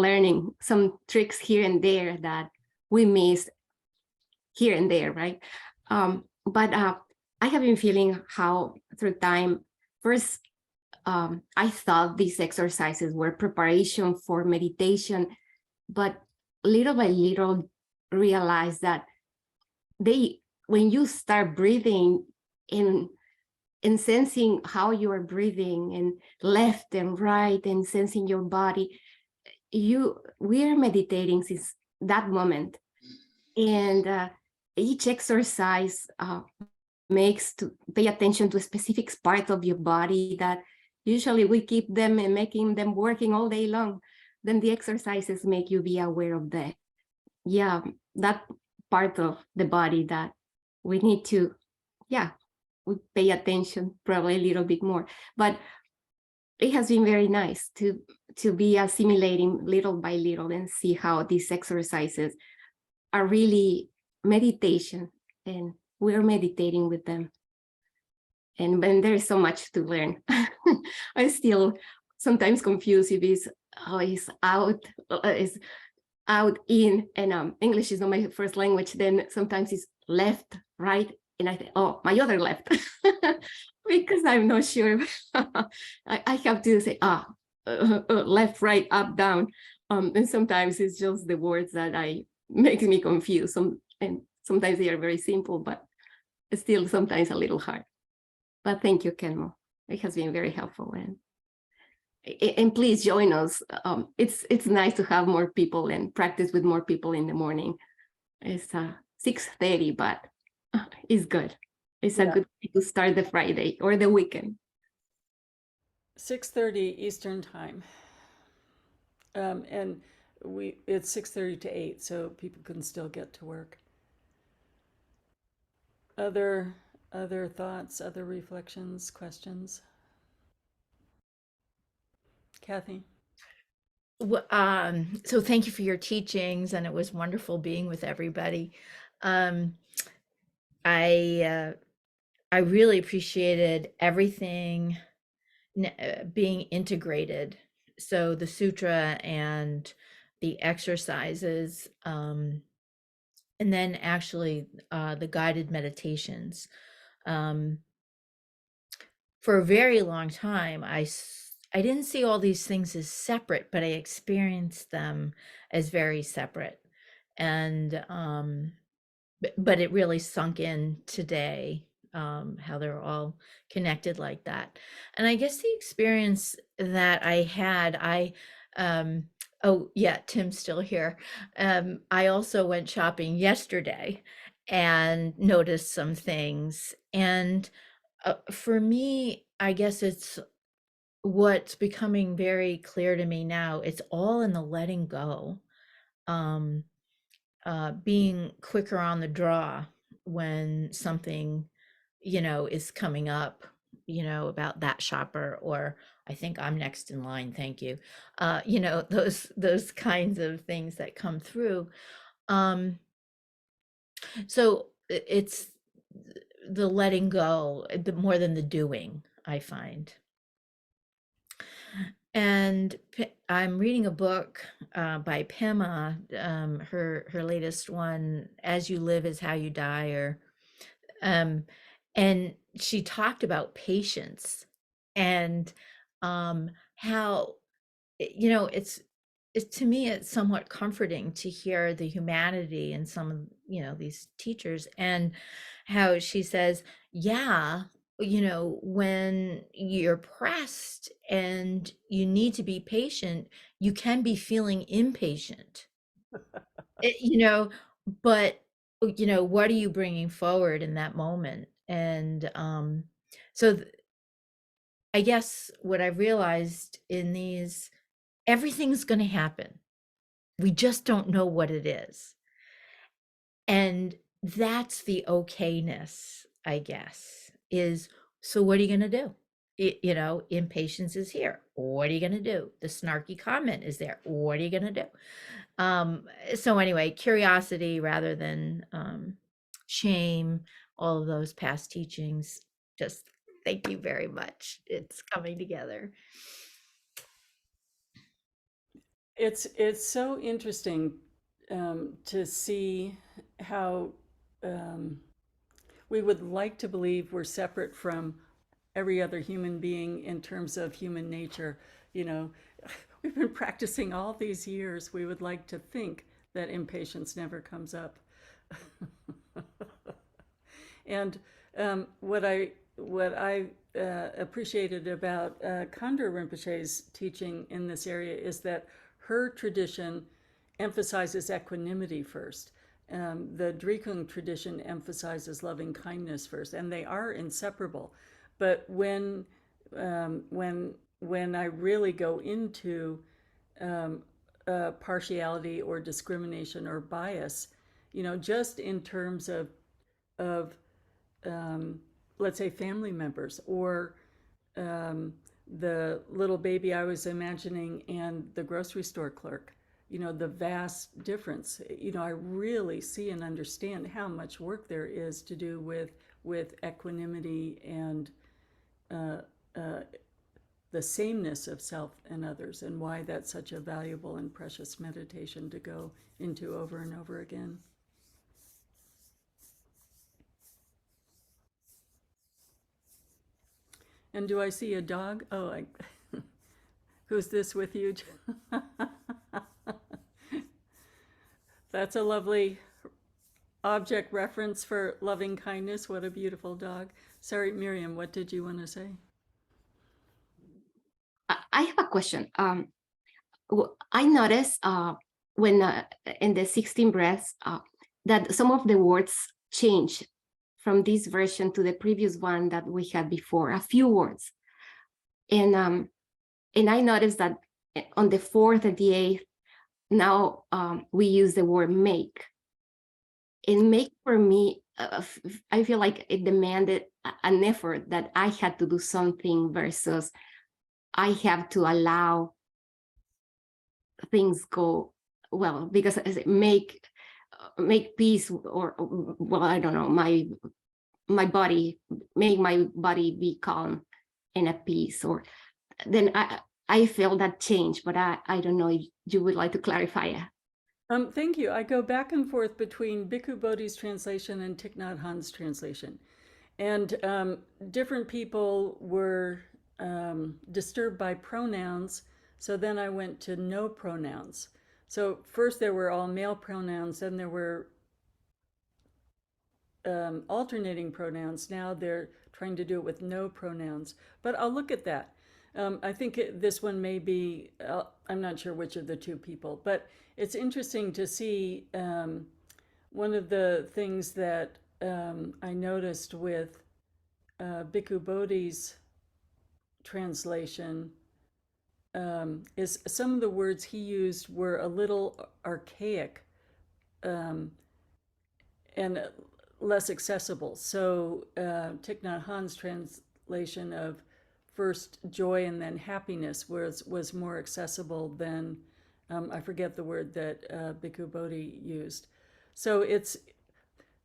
Speaker 5: learning some tricks here and there that we miss here and there, right? But I have been feeling how through time, first, I thought these exercises were preparation for meditation, but little by little realized that when you start breathing and sensing how you are breathing and left and right and sensing your body, we are meditating since that moment. And each exercise makes to pay attention to a specific part of your body that usually we keep them and making them working all day long. Then the exercises make you be aware of that part of the body that we need to, we pay attention probably a little bit more. But it has been very nice to be assimilating little by little and see how these exercises are really meditation, and we're meditating with them. And there is so much to learn. I still sometimes confused if it's out, in, and English is not my first language. Then sometimes it's left, right, and I think, oh, my other left, because I'm not sure. I have to say, left, right, up, down. And sometimes it's just the words that makes me confused. And sometimes they are very simple, but still sometimes a little hard. But thank you, Khenmo. It has been very helpful. And please join us. It's nice to have more people and practice with more people in the morning. It's 6:30, but it's good. It's a good way to start the Friday or the weekend.
Speaker 1: 6:30 Eastern time. And it's 6:30 to 8, so people can still get to work. Other thoughts, other reflections, questions? Kathy?
Speaker 6: So thank you for your teachings, and it was wonderful being with everybody. I really appreciated everything being integrated. So the sutra and the exercises, and then actually the guided meditations. For a very long time, I didn't see all these things as separate, but I experienced them as very separate. And but it really sunk in today, how they're all connected like that. And I guess the experience that I had, oh yeah, Tim's still here. I also went shopping yesterday and noticed some things. And for me, I guess it's what's becoming very clear to me now. It's all in the letting go, being quicker on the draw when something, is coming up, about that shopper, or I think I'm next in line, thank you. Those kinds of things that come through. So it's the letting go, more than the doing, I find. And I'm reading a book by Pema, her latest one, As You Live Is How You Die, and she talked about patience and how, it's to me, it's somewhat comforting to hear the humanity in some of, these teachers, and how she says, yeah, when you're pressed and you need to be patient, you can be feeling impatient. But what are you bringing forward in that moment? And so I guess what I've realized in these, everything's going to happen. We just don't know what it is. And that's the okayness, I guess, is, so what are you going to do? Impatience is here. What are you going to do? The snarky comment is there. What are you going to do? So anyway, curiosity rather than shame, all of those past teachings, just thank you very much. It's coming together.
Speaker 1: It's so interesting to see how we would like to believe we're separate from every other human being in terms of human nature. You know, we've been practicing all these years. We would like to think that impatience never comes up. And what I appreciated about Khandro Rinpoche's teaching in this area is that her tradition emphasizes equanimity first. The Drikung tradition emphasizes loving kindness first, and they are inseparable. But when I really go into partiality or discrimination or bias, you know, just in terms of let's say family members, or the little baby I was imagining and the grocery store clerk, you know, the vast difference. You know, I really see and understand how much work there is to do with equanimity and the sameness of self and others, and why that's such a valuable and precious meditation to go into over and over again. And do I see a dog? Oh, who's this with you? That's a lovely object reference for loving kindness. What a beautiful dog. Sorry, Miriam, what did you want to say?
Speaker 5: I have a question. I noticed when in the 16 breaths that some of the words change from this version to the previous one that we had before, a few words. And I noticed that on the 4th and the 8th, now we use the word make. And make for me, I feel like it demanded an effort that I had to do something versus I have to allow things go well, because make peace, or well, I don't know, my body, make my body be calm and at peace, or then I feel that change, but I don't know if you would like to clarify it.
Speaker 1: Thank you. I go back and forth between Bhikkhu Bodhi's translation and Thich Nhat Hanh's translation. And different people were disturbed by pronouns, so then I went to no pronouns. So first there were all male pronouns, then there were alternating pronouns. Now they're trying to do it with no pronouns, but I'll look at that. I think this one may be, I'm not sure which of the two people, but it's interesting to see. One of the things that I noticed with Bhikkhu Bodhi's translation is some of the words he used were a little archaic and less accessible. So Thich Nhat Hanh's translation of first joy and then happiness was more accessible than, I forget the word that Bhikkhu Bodhi used. So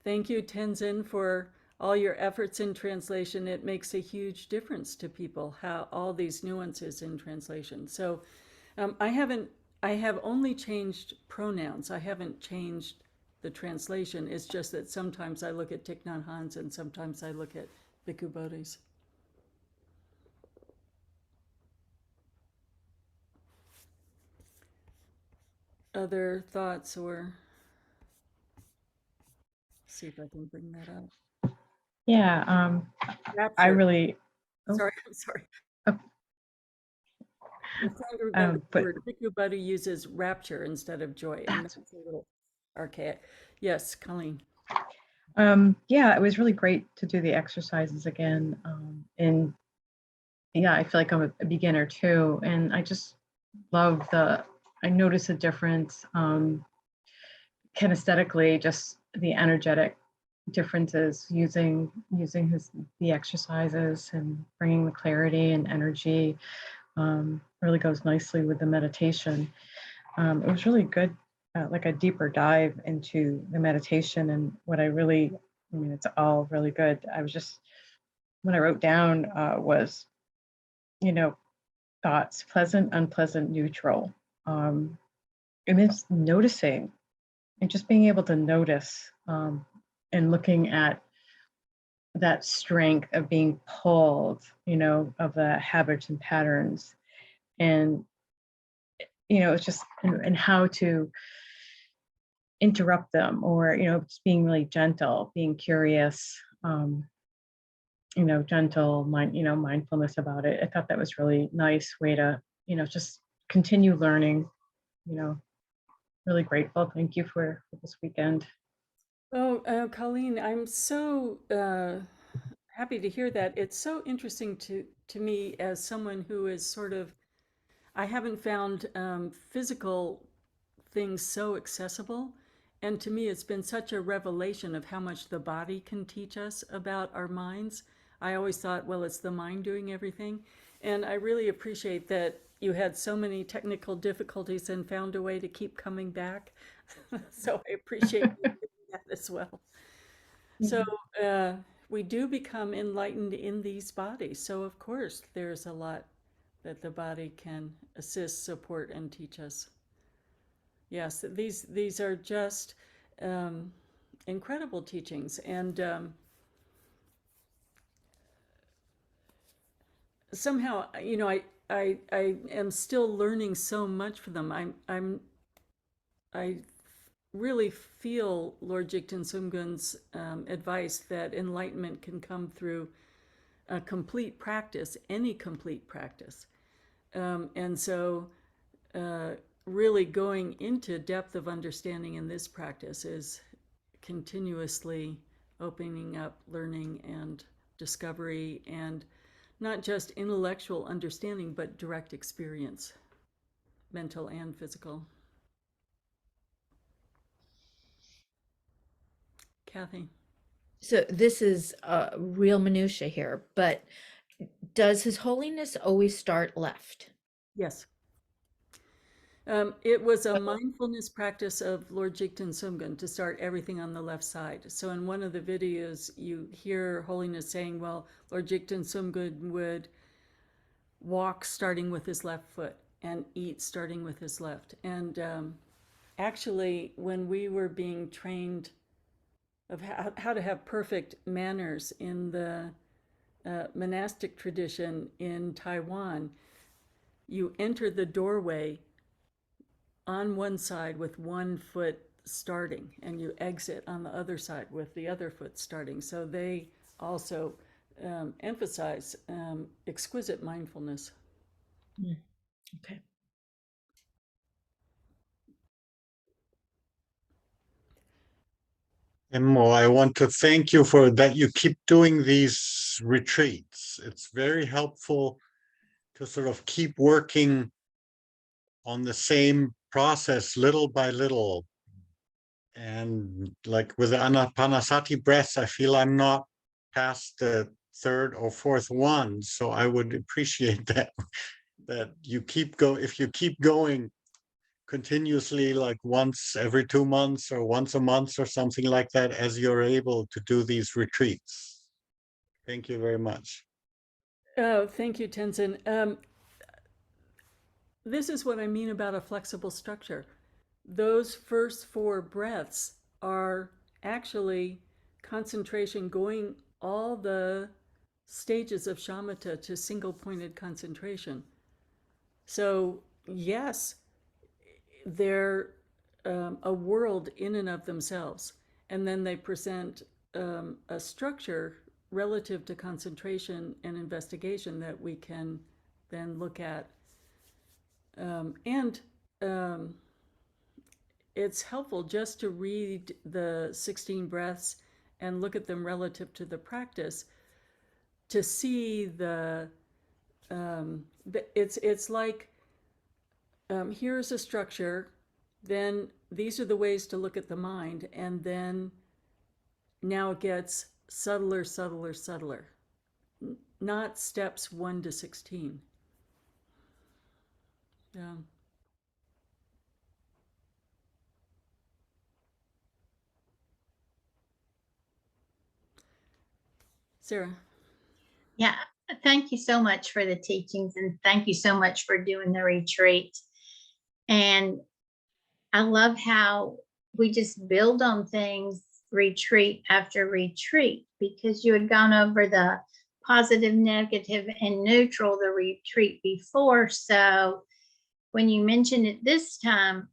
Speaker 1: thank you, Tenzin, for all your efforts in translation. It makes a huge difference to people, how all these nuances in translation. So I have only changed pronouns. I haven't changed the translation. It's just that sometimes I look at Thich Nhat Hanh's and sometimes I look at Bhikkhu Bodhi's. Other thoughts, or see if I can bring that up.
Speaker 7: Yeah,
Speaker 1: Rapture.
Speaker 7: I really. Oh.
Speaker 1: Sorry, I'm sorry.
Speaker 7: Oh.
Speaker 1: I'm trying to remember
Speaker 7: but-
Speaker 1: the word. Bhikkhu Bodhi uses rapture instead of joy, and that's a little archaic. Yes, Colleen.
Speaker 7: Yeah, it was really great to do the exercises again. And yeah, I feel like I'm a beginner too, and I just love I notice a difference kinesthetically, just the energetic differences using the exercises and bringing the clarity and energy. Really goes nicely with the meditation. It was really good, like a deeper dive into the meditation, and what I mean, it's all really good. I was just, what I wrote down was, thoughts, pleasant, unpleasant, neutral. And it's noticing and just being able to notice and looking at that strength of being pulled, of the habits and patterns, and it's just and how to interrupt them, or just being really gentle, being curious, gentle mindfulness about it. I thought that was really nice way to just continue learning. Really grateful. Thank you for this weekend.
Speaker 1: Oh, Colleen, I'm so happy to hear that. It's so interesting to me as someone who is sort of, I haven't found physical things so accessible. And to me, it's been such a revelation of how much the body can teach us about our minds. I always thought, well, it's the mind doing everything. And I really appreciate that you had so many technical difficulties and found a way to keep coming back. So I appreciate you doing that as well. So we do become enlightened in these bodies. So of course, there's a lot that the body can assist, support, and teach us. Yes, these are just incredible teachings, and somehow, I am still learning so much from them. I really feel Lord Jigten Sumgun's advice that enlightenment can come through a complete practice, any complete practice, and so. Really going into depth of understanding in this practice is continuously opening up learning and discovery, and not just intellectual understanding, but direct experience, mental and physical. Kathy.
Speaker 6: So this is real minutia here, but does His Holiness always start left?
Speaker 1: Yes. It was a mindfulness practice of Lord Jigten Sumgun to start everything on the left side. So in one of the videos, you hear Holiness saying, well, Lord Jigten Sumgun would walk starting with his left foot and eat starting with his left. And actually, when we were being trained of how to have perfect manners in the monastic tradition in Taiwan, you enter the doorway on one side with one foot starting, and you exit on the other side with the other foot starting. So they also emphasize exquisite mindfulness.
Speaker 6: Okay.
Speaker 4: Khenmo, I want to thank you for that. You keep doing these retreats. It's very helpful to sort of keep working on the same process little by little. And like with the Anapanasati breaths, I feel I'm not past the third or fourth one. So I would appreciate that you if you keep going continuously, like once every 2 months or once a month or something like that, as you're able to do these retreats. Thank you very much.
Speaker 1: Oh, thank you, Tenzin. This is what I mean about a flexible structure. Those first 4 breaths are actually concentration going all the stages of shamatha to single pointed concentration. So yes, they're a world in and of themselves. And then they present a structure relative to concentration and investigation that we can then look at. It's helpful just to read the 16 breaths and look at them relative to the practice to see it's like, here's a structure, then these are the ways to look at the mind, and then now it gets subtler, subtler, subtler, not steps 1 to 16. Yeah. Sarah.
Speaker 3: Yeah, thank you so much for the teachings, and thank you so much for doing the retreat. And I love how we just build on things retreat after retreat, because you had gone over the positive, negative, and neutral the retreat before. So when you mentioned it this time,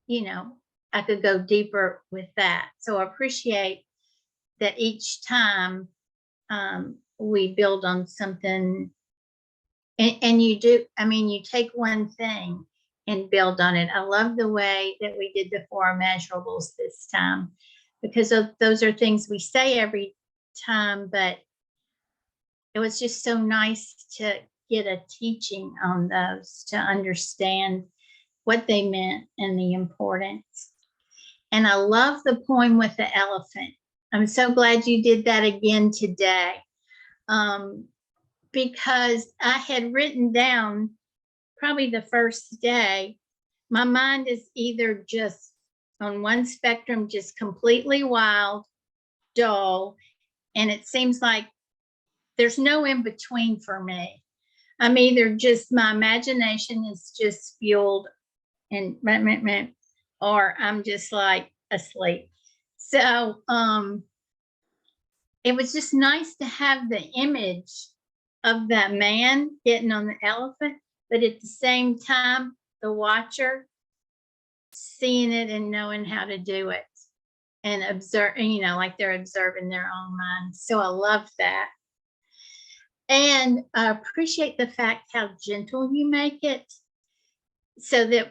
Speaker 3: you know, I could go deeper with that. So I appreciate that each time we build on something, and you do, I mean, you take one thing and build on it. I love the way that we did the 4 immeasurables this time, because those are things we say every time, but it was just so nice to get a teaching on those, to understand what they meant and the importance. And I love the poem with the elephant. I'm so glad you did that again today, because I had written down probably the first day, my mind is either just on one spectrum, just completely wild, dull, and it seems like there's no in between for me. I'm either just, my imagination is just fueled and or I'm just like asleep. So it was just nice to have the image of that man getting on the elephant, but at the same time, the watcher seeing it and knowing how to do it and observe, you know, like they're observing their own minds. So I love that. And I appreciate the fact how gentle you make it, so that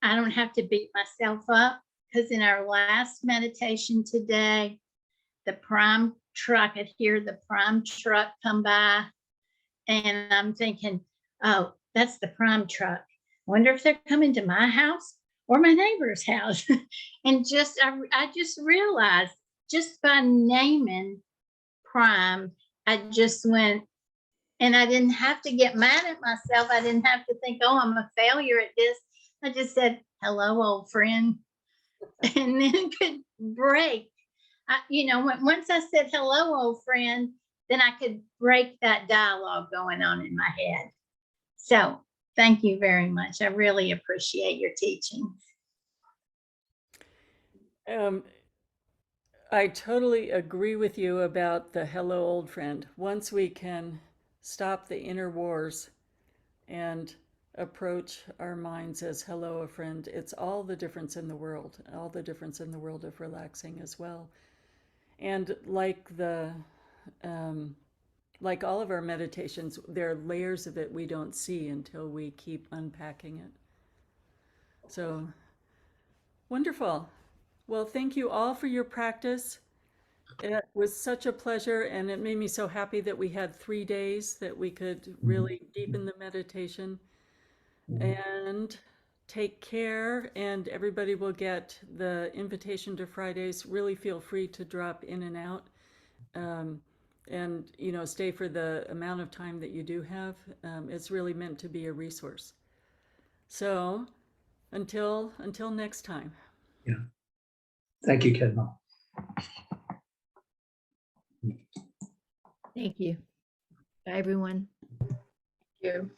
Speaker 3: I don't have to beat myself up. Because in our last meditation today, the prime truck, I hear the prime truck come by, and I'm thinking, oh, that's the prime truck. I wonder if they're coming to my house or my neighbor's house. And I just realized, just by naming prime, I just went, and I didn't have to get mad at myself. I didn't have to think, oh, I'm a failure at this. I just said, hello, old friend. And then could break. Once I said, hello, old friend, then I could break that dialogue going on in my head. So thank you very much. I really appreciate your teaching.
Speaker 1: I totally agree with you about the hello, old friend. Once we can stop the inner wars and approach our minds as hello, a friend, it's all the difference in the world, all the difference in the world of relaxing as well. And like like all of our meditations, there are layers of it we don't see until we keep unpacking it. So wonderful. Well, thank you all for your practice. It was such a pleasure, and it made me so happy that we had 3 days that we could really deepen the meditation. And take care, and everybody will get the invitation to Fridays. Really feel free to drop in and out, and stay for the amount of time that you do have. It's really meant to be a resource. So until next time.
Speaker 2: Yeah. Thank you, Khenmo.
Speaker 6: Thank you. Bye, everyone.
Speaker 7: Thank you.